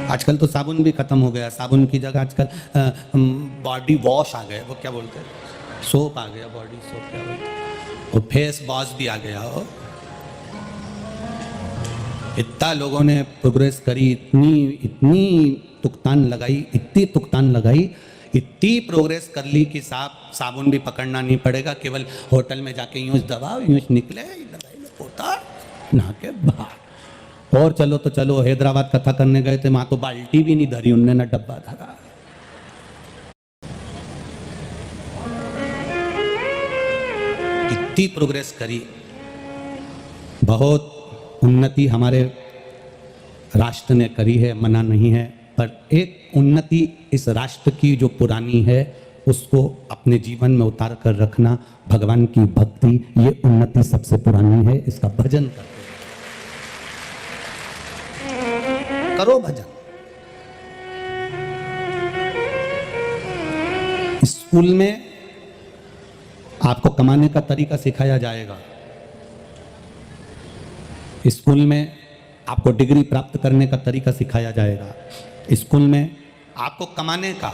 Speaker 1: आजकल तो साबुन भी खत्म हो गया। साबुन की जगह आजकल बॉडी वॉश आ गए, वो क्या बोलते हैं, सोप आ गया, बॉडी सोप क्या बोलते हैं, और फेस वॉश भी आ गया हो। इतना लोगों ने प्रोग्रेस करी, इतनी तुकतान लगाई, इतनी तुकतान लगाई, इतनी प्रोग्रेस कर ली कि साबुन भी पकड़ना नहीं पड़ेगा, केवल होटल में जाके यूं दबाओ, यूं निकले, होता नहा के बाहर। और चलो तो चलो, हैदराबाद कथा करने गए थे, वहां तो बाल्टी भी नहीं धरी उनने, ना डब्बा धरा। इतनी प्रोग्रेस करी, बहुत उन्नति हमारे राष्ट्र ने करी है, मना नहीं है, पर एक उन्नति इस राष्ट्र की जो पुरानी है उसको अपने जीवन में उतार कर रखना, भगवान की भक्ति, ये उन्नति सबसे पुरानी है। इसका भजन करो, भजन। स्कूल में आपको कमाने का तरीका सिखाया जाएगा, स्कूल में आपको डिग्री प्राप्त करने का तरीका सिखाया जाएगा, स्कूल में आपको कमाने का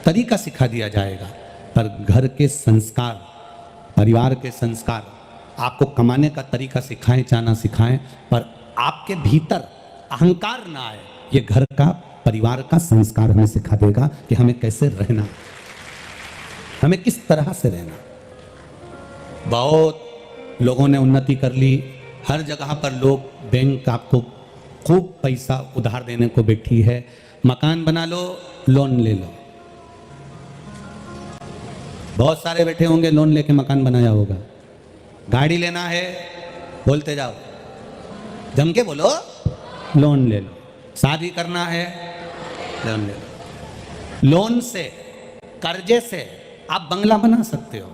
Speaker 1: तरीका सिखा दिया जाएगा, पर घर के संस्कार, परिवार के संस्कार आपको कमाने का तरीका सिखाएं चाहे ना सिखाएं, पर आपके भीतर अहंकार ना आए, ये घर का, परिवार का संस्कार हमें सिखा देगा कि हमें कैसे रहना, हमें किस तरह से रहना। बहुत लोगों ने उन्नति कर ली, हर जगह पर लोग, बैंक आपको खूब पैसा उधार देने को बैठी है, मकान बना लो, लोन ले लो। बहुत सारे बैठे होंगे, लोन लेके मकान बनाया होगा। गाड़ी लेना है, बोलते जाओ, जम के बोलो, लोन ले लो। शादी करना है, लोन ले लो। लोन से, कर्जे से आप बंगला बना सकते हो,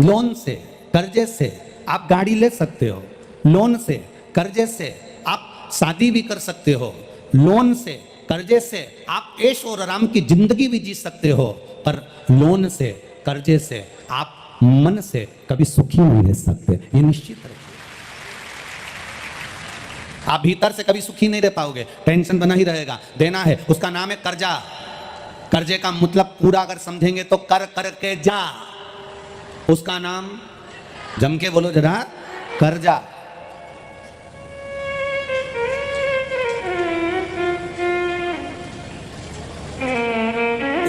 Speaker 1: लोन से, कर्जे से आप गाड़ी ले सकते हो, लोन से, कर्जे से आप शादी भी कर सकते हो, लोन से, कर्जे से आप ऐश और आराम की जिंदगी भी जी सकते हो, पर लोन से, कर्जे से आप मन से कभी सुखी नहीं रह सकते, ये निश्चित रखिए। आप भीतर से कभी सुखी नहीं रह पाओगे, टेंशन बना ही रहेगा। देना है, उसका नाम है कर्जा। कर्जे का मतलब पूरा अगर समझेंगे तो कर करके जा, उसका नाम, जम के बोलो जरा, कर्जा।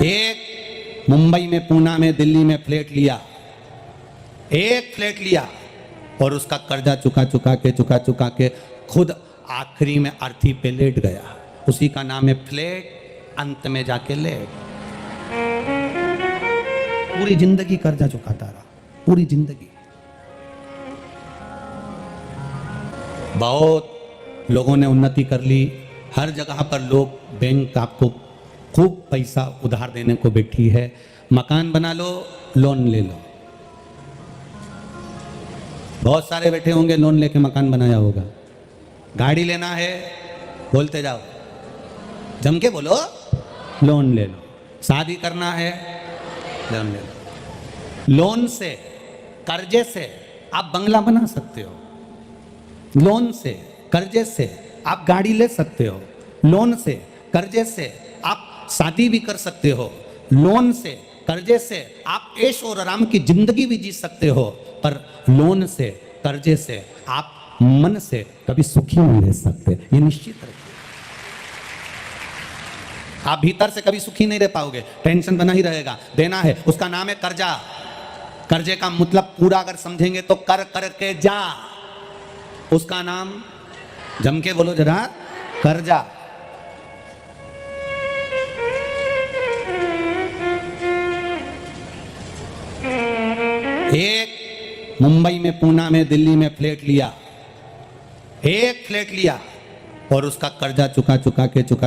Speaker 1: एक मुंबई में, पूना में, दिल्ली में फ्लैट लिया, एक फ्लैट लिया और उसका कर्जा चुका चुका के खुद आखिरी में अर्थी पे लेट गया, उसी का नाम है फ्लैट, अंत में जाके लेट। पूरी जिंदगी कर्जा चुकाता रहा, पूरी जिंदगी। बहुत लोगों ने उन्नति कर ली, हर जगह पर लोग, बैंक आपको खूब पैसा उधार देने को बैठी है, मकान बना लो, लोन ले लो। बहुत सारे बैठे होंगे, लोन लेके मकान बनाया होगा। गाड़ी लेना है, बोलते जाओ, जम के बोलो, लोन ले लो। शादी करना है, लोन ले लो। लोन से, कर्जे से आप बंगला बना सकते हो, लोन से, कर्जे से आप गाड़ी ले सकते हो, लोन से, कर्जे से आप शादी भी कर सकते हो, लोन से, कर्जे से आप ऐश और आराम की जिंदगी भी जी सकते हो, पर लोन से, कर्जे से आप मन से कभी सुखी नहीं रह सकते, ये निश्चित रखिए। आप भीतर से कभी सुखी नहीं रह पाओगे, टेंशन बना ही रहेगा। देना है, उसका नाम है कर्जा। कर्जे का मतलब पूरा अगर समझेंगे तो कर करके जा, उसका नाम, जम के बोलो जरा, कर्जा। एक मुंबई में, पूना में, दिल्ली में फ्लैट लिया, एक फ्लैट लिया और उसका कर्जा चुका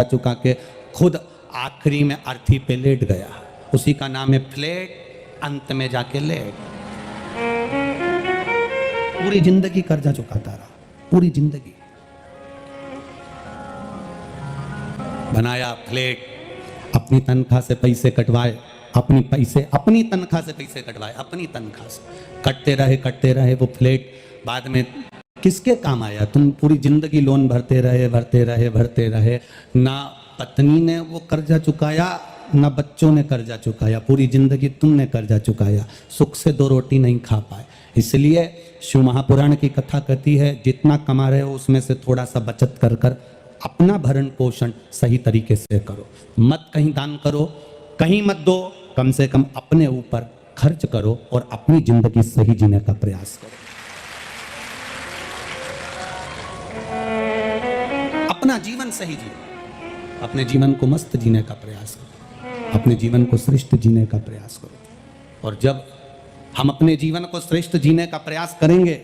Speaker 1: चुका के खुद आखिरी में अर्थी पे लेट गया। उसी का नाम है फ्लेट, अंत में जाके लेट। पूरी जिंदगी कर्जा चुकाता रहा, पूरी जिंदगी बनाया फ्लेट, अपनी तनख्वाह से पैसे कटवाए, अपनी तनख्वाह से पैसे कटवाए, अपनी तनख्वाह से कटते रहे वो फ्लेट। बाद में किसके काम आया? तुम पूरी जिंदगी लोन भरते रहे, ना पत्नी ने वो कर्जा चुकाया, ना बच्चों ने कर्जा चुकाया, पूरी जिंदगी तुमने कर्जा चुकाया, सुख से 2 रोटी नहीं खा पाए। इसलिए शिव महापुराण की कथा कहती है, जितना कमा रहे हो उसमें से थोड़ा सा बचत कर कर अपना भरण पोषण सही तरीके से करो। मत कहीं दान करो, कहीं मत दो, कम से कम अपने ऊपर खर्च करो और अपनी जिंदगी सही जीने का प्रयास करो। अपना जीवन सही जियो, अपने जीवन को मस्त जीने का प्रयास करो, अपने जीवन को श्रेष्ठ जीने का प्रयास करो। और जब हम अपने जीवन को श्रेष्ठ जीने का प्रयास करेंगे,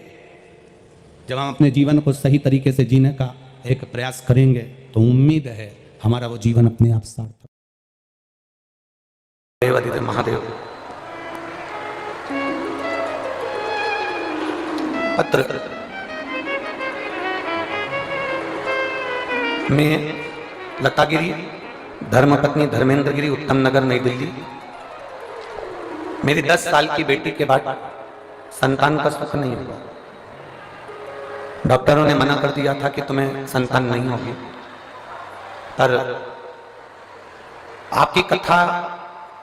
Speaker 1: जब हम अपने जीवन को सही तरीके से जीने का एक प्रयास करेंगे, तो उम्मीद है हमारा वो जीवन अपने आप सार्थक। देवादिदेव महादेव पत्र में लतागिरी, धर्मपत्नी धर्मेंद्र गिरी, उत्तम नगर, नई दिल्ली। मेरी 10 साल की बेटी के बाद संतान का सुख नहीं हुआ। डॉक्टरों ने मना कर दिया था कि तुम्हें संतान नहीं होगी, पर आपकी कथा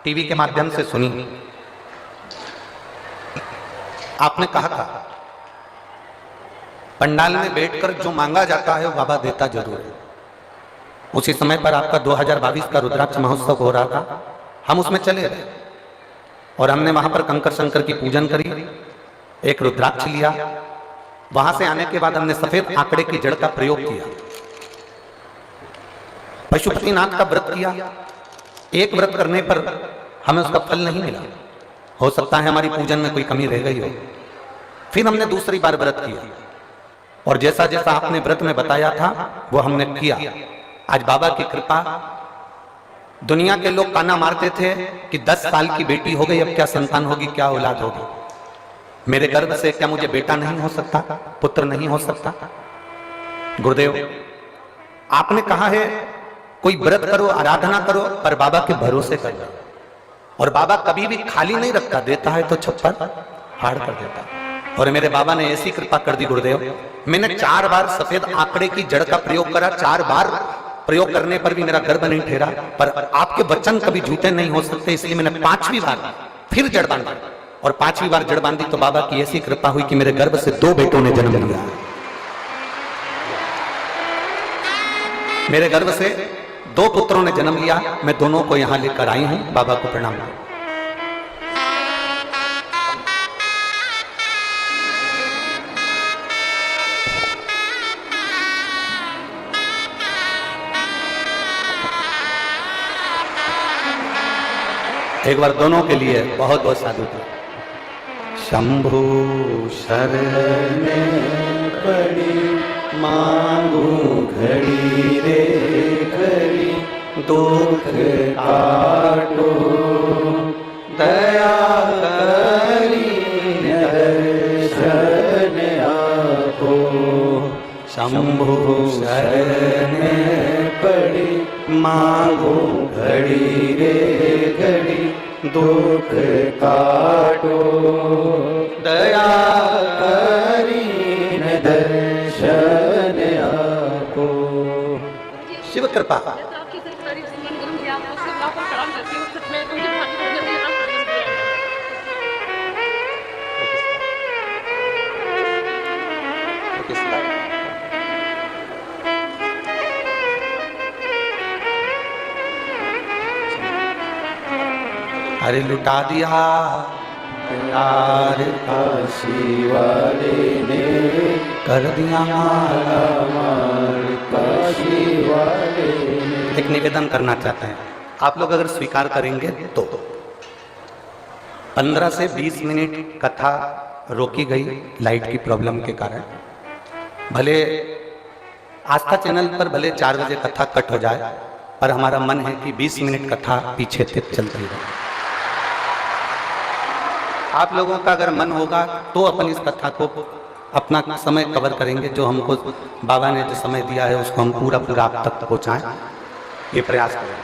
Speaker 1: टीवी के माध्यम से सुनी। आपने कहा था पंडाल में बैठकर जो मांगा जाता है वो बाबा देता जरूर है। उसी समय पर आपका 2022 का रुद्राक्ष महोत्सव हो रहा था, हम उसमें चले गए और हमने वहां पर कंकर शंकर की पूजन करी, एक रुद्राक्ष लिया। वहां से आने के बाद हमने सफेद आंकड़े की जड़ का प्रयोग किया, पशुपतिनाथ का व्रत किया। एक व्रत करने पर हमें उसका फल नहीं मिला, हो सकता है हमारी पूजन में कोई कमी रह गई हो। फिर हमने दूसरी बार व्रत किया और जैसा जैसा आपने व्रत में बताया था वो हमने किया। आज बाबा की कृपा, दुनिया के लोग ताना मारते थे कि 10 साल की बेटी हो गई, अब क्या संतान होगी, क्या औलाद होगी। मेरे गर्भ से क्या मुझे बेटा नहीं हो सकता, पुत्र नहीं हो सकता? गुरुदेव आपने कहा है कोई व्रत करो, आराधना करो, पर बाबा के भरोसे करो। और बाबा कभी भी खाली नहीं रखता, देता है तो छप्पर फाड़ कर देता है। और मेरे बाबा ने ऐसी कृपा कर दी गुरुदेव, मैंने 4 बार सफेद आंकड़े की जड़ का प्रयोग करा, 4 बार प्रयोग करने पर भी मेरा गर्भ नहीं ठहरा। पर आपके वचन कभी झूठे नहीं हो सकते, इसलिए मैंने 5वीं बार फिर जड़ बांधी और 5वीं बार जड़ बांधी तो बाबा की ऐसी कृपा हुई कि मेरे गर्भ से 2 बेटों ने जन्म लिया। मेरे गर्भ से 2 पुत्रों ने जन्म लिया। मैं दोनों को यहां लेकर आई हूं। बाबा को प्रणाम। एक बार दोनों के लिए बहुत बहुत साधुता। शंभु शरण पड़ी मांगू घड़ी रे घड़ी, दुख काटो दया करी दर्शन आपो। शंभु शरण पड़ी मांगो घड़ी रे घड़ी, दुख काटो दया करी दर्शन आपो। शिव कृपा। अरे लुटा दिया प्यार काशी वाले ने, कर दिया माला माल काशी वाले ने। एक निवेदन करना चाहते हैं, आप लोग अगर स्वीकार करेंगे तो 15 से 20 मिनट कथा रोकी गई लाइट की प्रॉब्लम के कारण। भले आस्था चैनल पर भले 4 बजे कथा कट हो जाए, पर हमारा मन है कि 20 मिनट कथा पीछे तक चलती रहे। आप लोगों का अगर मन होगा तो अपन इस कथा को अपना समय कवर करेंगे। जो हमको बाबा ने जो समय दिया है उसको हम पूरा आप तक पहुंचाएं, ये प्रयास करें।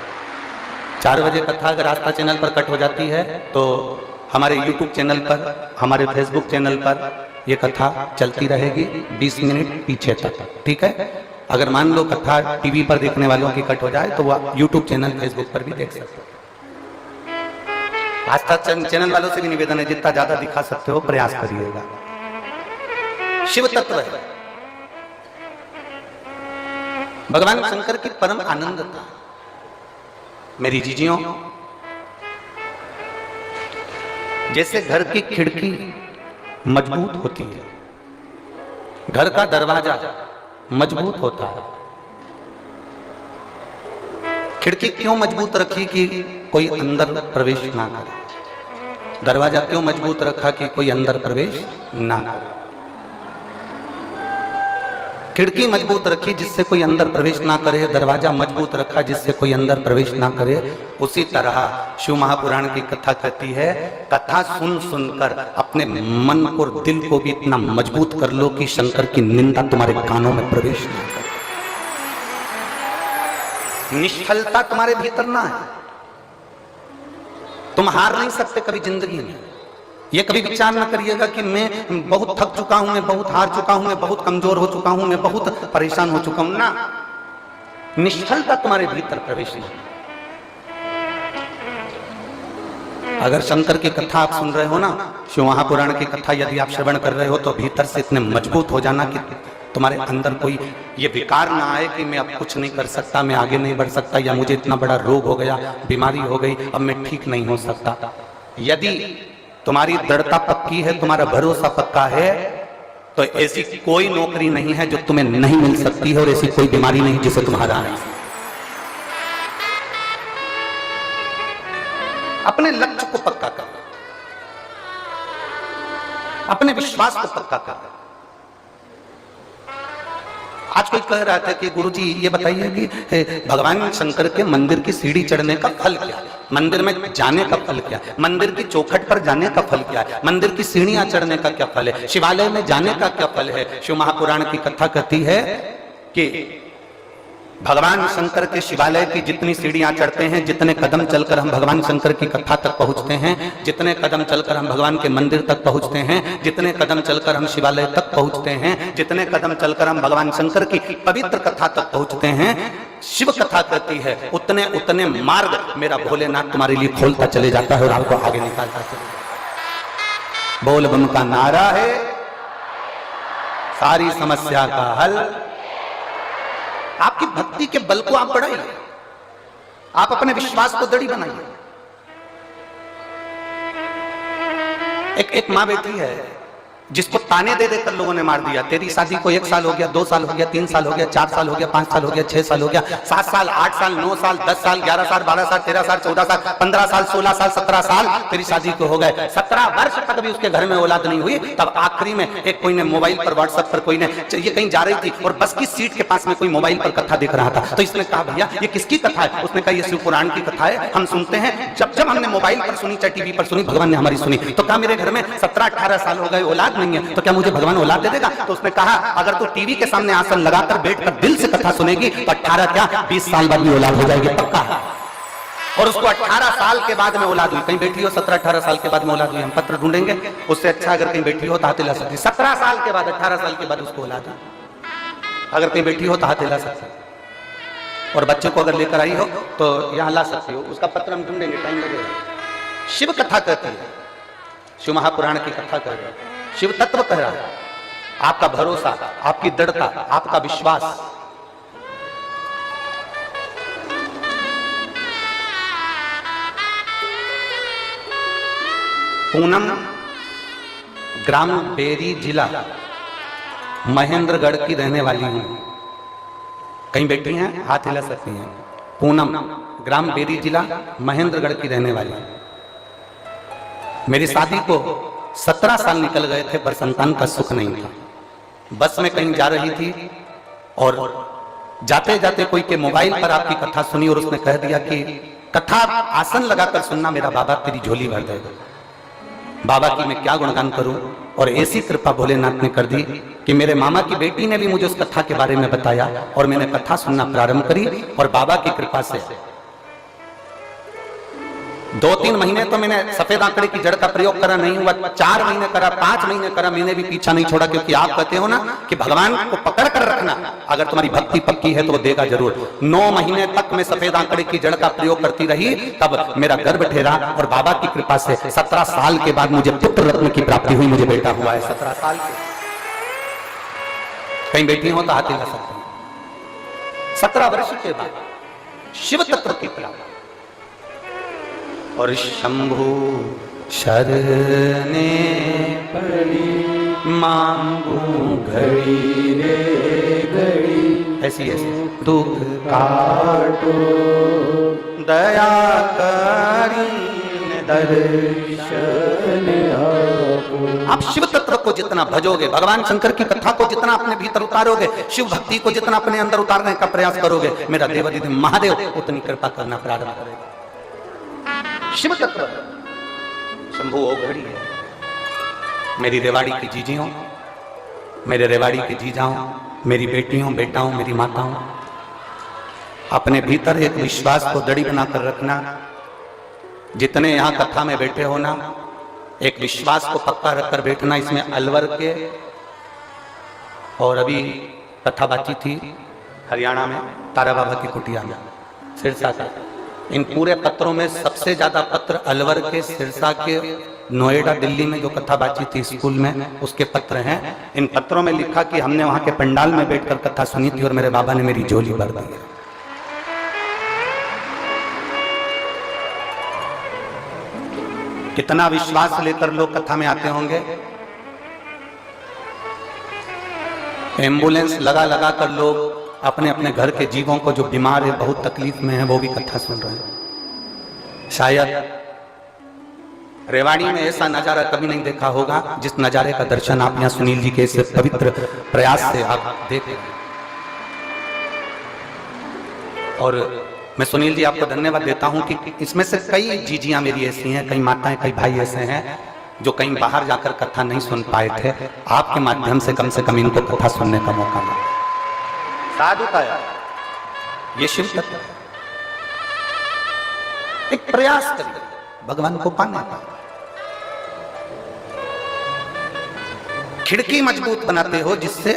Speaker 1: 4 बजे कथा अगर आस्था चैनल पर कट हो जाती है तो हमारे YouTube चैनल पर, हमारे Facebook चैनल पर ये कथा चलती रहेगी 20 मिनट पीछे तक, ठीक है। अगर मान लो कथा टीवी पर देखने वालों की कट हो जाए तो वह YouTube चैनल, Facebook पर भी देख सकते हो। आस्था चैनल वालों से भी निवेदन है, जितना ज्यादा दिखा सकते हो प्रयास करिएगा। शिव तत्व है, भगवान शंकर की परम आनंदता। मेरी जीजियों, जैसे घर की खिड़की मजबूत होती है, घर का दरवाजा मजबूत होता है। खिड़की क्यों मजबूत रखी कि कोई अंदर प्रवेश ना करे? दरवाजा क्यों मजबूत रखा कि कोई अंदर प्रवेश ना करे? खिड़की मजबूत रखी जिससे कोई अंदर प्रवेश ना करे, दरवाजा मजबूत रखा जिससे कोई अंदर प्रवेश ना करे। उसी तरह शिव महापुराण की कथा कहती है, कथा सुन सुनकर अपने मन और दिल को भी इतना मजबूत कर लो कि शंकर की निंदा तुम्हारे कानों में प्रवेश ना करे। निष्फलता तुम्हारे भीतर ना है, तुम हार नहीं सकते कभी जिंदगी में। ये कभी विचार न करिएगा कि मैं बहुत थक चुका हूं, मैं बहुत हार चुका हूं, मैं बहुत कमजोर हो चुका हूं, मैं बहुत परेशान हो चुका हूं। ना, निष्फलता तुम्हारे भीतर प्रवेश नहीं। अगर शंकर की कथा आप सुन रहे हो ना, शिव महापुराण की कथा यदि आप श्रवण कर रहे हो तो भीतर से इतने मजबूत हो जाना कि तुम्हारे अंदर कोई ये विकार ना आए कि मैं अब कुछ नहीं कर सकता, मैं आगे नहीं बढ़ सकता, या मुझे इतना बड़ा रोग हो गया, बीमारी हो गई, अब मैं ठीक नहीं हो सकता। यदि तुम्हारी दृढ़ता पक्की है, तुम्हारा भरोसा पक्का है, तो ऐसी कोई नौकरी नहीं है जो तुम्हें नहीं मिल सकती है, और ऐसी कोई बीमारी नहीं जिसे तुम्हारा नहीं। अपने लक्ष्य को पक्का कर, अपने विश्वास को पक्का कर। आज कोई कह रहा था कि गुरुजी ये बताइए कि भगवान शंकर के मंदिर की सीढ़ी चढ़ने का फल क्या है, मंदिर में जाने का फल क्या है, मंदिर की चौखट पर जाने का फल क्या है, मंदिर की सीढ़ियां चढ़ने का क्या फल है, शिवालय में जाने का क्या फल है। शिव महापुराण की कथा कहती है कि भगवान शंकर के शिवालय की जितनी सीढ़ियां चढ़ते हैं, जितने कदम चलकर हम भगवान शंकर की कथा तक पहुंचते हैं, जितने कदम चलकर हम भगवान के मंदिर तक पहुंचते हैं, जितने कदम चलकर हम शिवालय तक पहुंचते हैं, जितने कदम चलकर हम भगवान शंकर की पवित्र कथा तक पहुंचते हैं, शिव कथा कहती है उतने उतने मार्ग मेरा भोलेनाथ तुम्हारे लिए खोलता चले जाता है और आपको आगे निकालता चले जाता है। बोल बम का नारा है सारी समस्या का हल। आपकी भक्ति के बल को आप बढ़ाइए, आप अपने विश्वास को दृढ़ बनाइए। एक मां बेटी है जिसको ताने दे देकर लोगों ने मार दिया। तेरी शादी को 1 साल हो गया, 2 साल हो गया, 3 साल हो गया, 4 साल हो गया, 5 साल हो गया, 6 साल हो गया, 7 साल, 8 साल, 9 साल, 10 साल, 11 साल, 12 साल, 13 साल, 14 साल, 15 साल, 16 साल, 17 साल तेरी शादी को हो गए। 17 वर्ष तक भी उसके घर में औलाद नहीं हुई। तब आखिरी में एक कोई ने मोबाइल पर, व्हाट्सएप पर कोई ने, ये कहीं जा रही थी और बस की सीट के पास में कोई मोबाइल पर कथा देख रहा था, तो इसने कहा भैया ये किसकी कथा है? उसने कहा ये शिव पुराण की कथा है, हम सुनते हैं। जब जब हमने मोबाइल पर सुनी, चाहे टीवी पर सुनी, भगवान ने हमारी सुनी। तो कहा मेरे घर में 17-18 साल हो गए, औलाद नहीं है, तो क्या मुझे भगवान औलाद दे देगा? तो उसने कहा अगर तू टीवी के सामने आसन लगाकर बैठकर दिल से कथा सुनेगी तो 18 क्या 20 साल बाद भी औलाद हो जाएगी, पक्का है। और उसको 18 साल के बाद में औलाद हुई। कहीं बैठी हो 17-18 साल के बाद में औलाद हुई, हम पत्र ढूंढेंगे उससे अच्छा। अगर कहीं बैठी हो तो हाथ हिला सकती, 17 साल के बाद, 18 साल के बाद उसको औलाद हुई। अगर कहीं बैठी हो तो हाथ हिला सकती, और बच्चे को अगर लेकर आई हो तो यहां ला सकती हो। उसका पत्र हम ढूंढेंगे, टाइम लगेगा। शिव कथा कहती है, शिव महापुराण की कथा कह रहे हैं, शिव तत्व कह रहा है। आपका भरोसा, आपकी दृढ़ता, आपका विश्वास, पूनम ग्राम बेरी जिला महेंद्रगढ़ की रहने वाली हूं। कहीं बैठी हैं, हाथ हिला सकती हैं। पूनम ग्राम बेरी जिला महेंद्रगढ़ की रहने वाली। मेरी शादी को 17 साल निकल गए थे पर संतान का सुख नहीं था। बस में कहीं जा रही थी और जाते जाते कोई के मोबाइल पर आपकी कथा सुनी और उसने कह दिया कि कथा आसन लगाकर सुनना, मेरा बाबा तेरी झोली भर देगा। बाबा की मैं क्या गुणगान करूं, और ऐसी कृपा भोलेनाथ ने कर दी कि मेरे मामा की बेटी ने भी मुझे उस कथा के बारे में बताया और मैंने कथा सुनना प्रारंभ करी। और बाबा की कृपा से 2-3 महीने तो मैंने सफेद आंकड़े की जड़ का प्रयोग करा, नहीं हुआ, 4 महीने करा, 5 महीने करा, मैंने भी पीछा नहीं छोड़ा, क्योंकि आप कहते हो ना कि भगवान को पकड़ कर रखना, अगर तुम्हारी भक्ति पक्की है तो वो देगा जरूर। 9 महीने तक मैं सफेद आंकड़े की जड़ का प्रयोग करती रही, तब मेरा गर्भ ठहरा और बाबा की कृपा से 17 साल के बाद मुझे पुत्र रत्न की प्राप्ति हुई, मुझे बेटा हुआ है 17 साल के। कहीं बेटी हो तो हाथ हिला सकते हैं। 17 वर्ष के बाद शिव तत्व की प्राप्ति। और शंभु शरणे पड़ी मांगू घड़ी रे घड़ी, ऐसी दुख काटो दया करी दर्शन आपो। आप शिव तत्व को जितना भजोगे, भगवान शंकर की कथा को जितना अपने भीतर उतारोगे, शिव भक्ति को जितना अपने अंदर उतारने का प्रयास करोगे, मेरा देवाधिदेव महादेव उतनी कृपा करना प्रारंभ करेगा। शिव तत्व शंभु ओघड़ी है। मेरी रेवाड़ी की जीजियों, मेरे रेवाड़ी की जीजाओं, मेरी बेटियों बेटाओं, मेरी माताओं, अपने भीतर एक विश्वास को दड़ी बनाकर रखना। जितने यहां कथा में बैठे हो ना, एक विश्वास को पक्का रखकर बैठना। इसमें अलवर के, और अभी कथा बातचीत थी हरियाणा में तारा बाबा की कुटिया में, सिरसा से। इन पूरे पत्रों में सबसे ज्यादा पत्र अलवर के, सिरसा के, नोएडा, दिल्ली में जो कथा बातचीत थी स्कूल में, उसके पत्र हैं। इन पत्रों में लिखा कि हमने वहां के पंडाल में बैठकर कथा सुनी थी और मेरे बाबा ने मेरी झोली भर दी। कितना विश्वास लेकर लोग कथा में आते होंगे। एम्बुलेंस लगा लगा कर लोग अपने अपने घर के जीवों को, जो बीमार है, बहुत तकलीफ में है, वो भी कथा सुन रहे हैं। शायद रेवाड़ी में ऐसा नजारा कभी नहीं देखा होगा जिस नजारे का दर्शन आप यहाँ सुनील जी के इस पवित्र प्रयास से आप देखें। और मैं सुनील जी आपको धन्यवाद देता हूं कि इसमें से कई जीजियां मेरी ऐसी हैं, कई माताएं, कई भाई ऐसे हैं जो कहीं बाहर जाकर कथा नहीं सुन पाए थे। आपके माध्यम से कम इनको कथा सुनने का मौका मिला। साधु का ये शिव तत्व, एक प्रयास करिए भगवान को पाने का। खिड़की मजबूत बनाते हो जिससे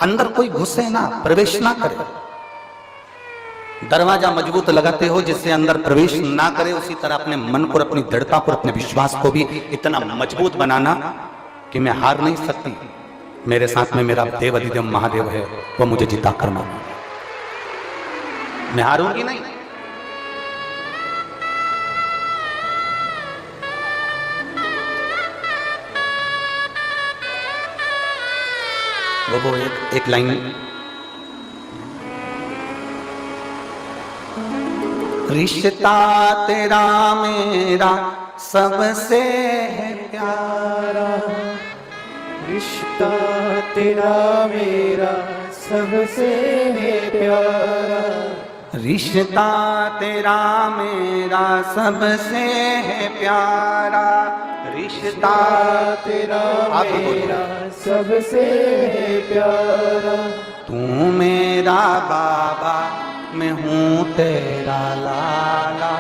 Speaker 1: अंदर कोई घुसे ना, प्रवेश ना करे। दरवाजा मजबूत लगाते हो जिससे अंदर प्रवेश ना करे। उसी तरह अपने मन को, अपनी दृढ़ता को, अपने विश्वास को भी इतना मजबूत बनाना कि मैं हार नहीं सकती। मेरे साथ में मेरा देवाधिदेव महादेव है, वो मुझे जिता कर मानो, मैं हारूंगी नहीं। वो एक लाइन, रिश्ता तेरा मेरा सबसे है प्यारा,
Speaker 3: रिश्ता तेरा मेरा सबसे है प्यारा,
Speaker 1: रिश्ता तेरा मेरा सबसे है प्यारा, रिश्ता
Speaker 3: तेरा मेरा सबसे है प्यारा।
Speaker 1: तू मेरा बाबा, मैं हूँ तेरा लाला,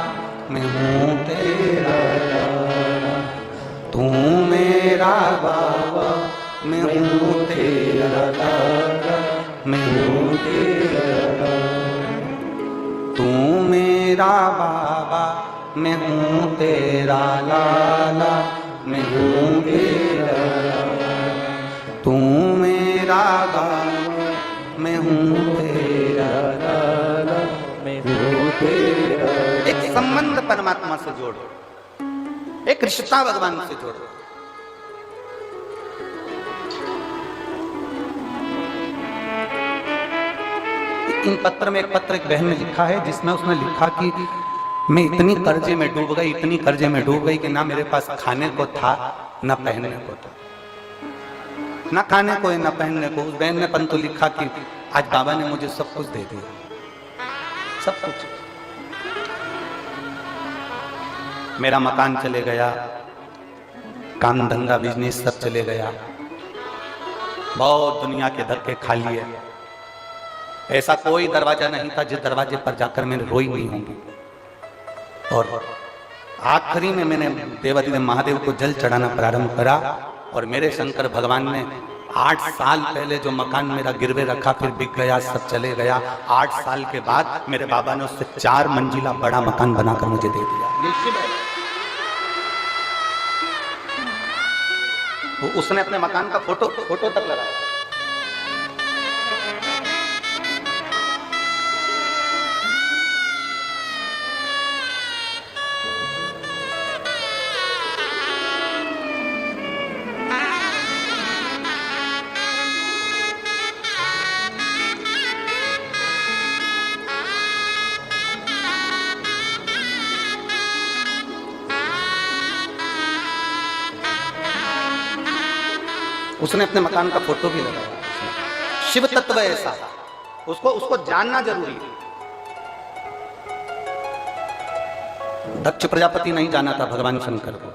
Speaker 1: मैं हूँ तेरा लाला। तू मेरा बाबा, मैं हूँ तेरा लाला, मैं हूँ तेरा लाला। तू मेरा बाबा, मैं हूँ तेरा लाला, मैं हूँ तेरा लाला। तू मेरा बाबा, मैं हूँ तेरा लाला, मैं हूँ तेरा। एक संबंध परमात्मा से जोड़ो, एक रिश्ता भगवान से जोड़ो। इन पत्र में, एक पत्र एक बहन ने लिखा है जिसमें उसने लिखा कि मैं इतनी कर्जे में डूब गई, इतनी कर्जे में डूब गई कि ना मेरे पास खाने को था, ना पहनने को था, ना खाने को है, ना पहनने को। उस बहन ने परंतु लिखा कि आज बाबा ने मुझे सब कुछ दे दिया, सब कुछ। मेरा मकान चले गया, काम धंधा बिजनेस सब चले गया, बहुत दुनिया के धक्के खा लिए। ऐसा कोई दरवाजा नहीं था जिस दरवाजे पर जाकर मैंने रोई नहीं होंगी। और आखिरी में मैंने देवाधिदेव महादेव को जल चढ़ाना प्रारंभ करा और मेरे शंकर भगवान ने 8 साल पहले जो मकान मेरा गिरवे रखा, फिर बिक गया, सब चले गया। 8 साल के बाद मेरे बाबा ने उससे 4 मंजिला बड़ा मकान बनाकर मुझे दे दिया। ये शिव है। तो उसने अपने मकान का फोटो तक लगाया। उसने अपने मकान का फोटो भी लगाया। शिव तत्व ऐसा, उसको जानना जरूरी है। दक्ष प्रजापति नहीं जाना था भगवान शंकर को।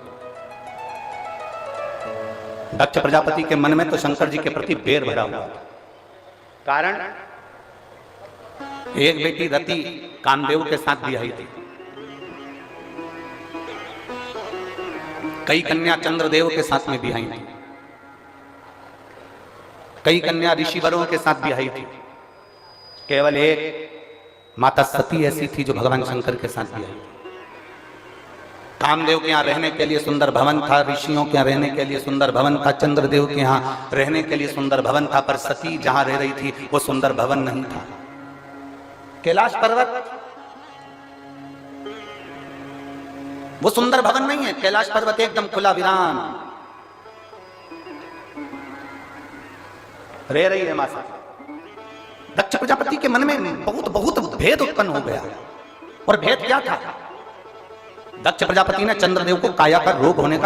Speaker 1: दक्ष प्रजापति के मन में तो शंकर जी के प्रति बैर भरा हुआ था। कारण एक बेटी रति कामदेव के साथ ब्याही थी, कई कन्या चंद्रदेव के साथ में ब्याही थी, कई कन्या ऋषिवरों के साथ ब्याही थी। केवल एक माता सती ऐसी थी जो भगवान शंकर के साथ ब्याही थी। कामदेव के यहाँ रहने के लिए सुंदर भवन था, ऋषियों के यहाँ रहने के लिए सुंदर भवन था, चंद्रदेव के यहाँ रहने के लिए सुंदर भवन था, पर सती जहां रह रही थी वो सुंदर भवन नहीं था। कैलाश पर्वत वो सुंदर भवन नहीं है। कैलाश पर्वत एकदम खुला विराम रह रही है माता। दक्ष प्रजापति के मन में बहुत भेद उत्पन्न हो गया। और भेद क्या था? दक्ष प्रजापति ने चंद्रदेव को काया का रोग होने का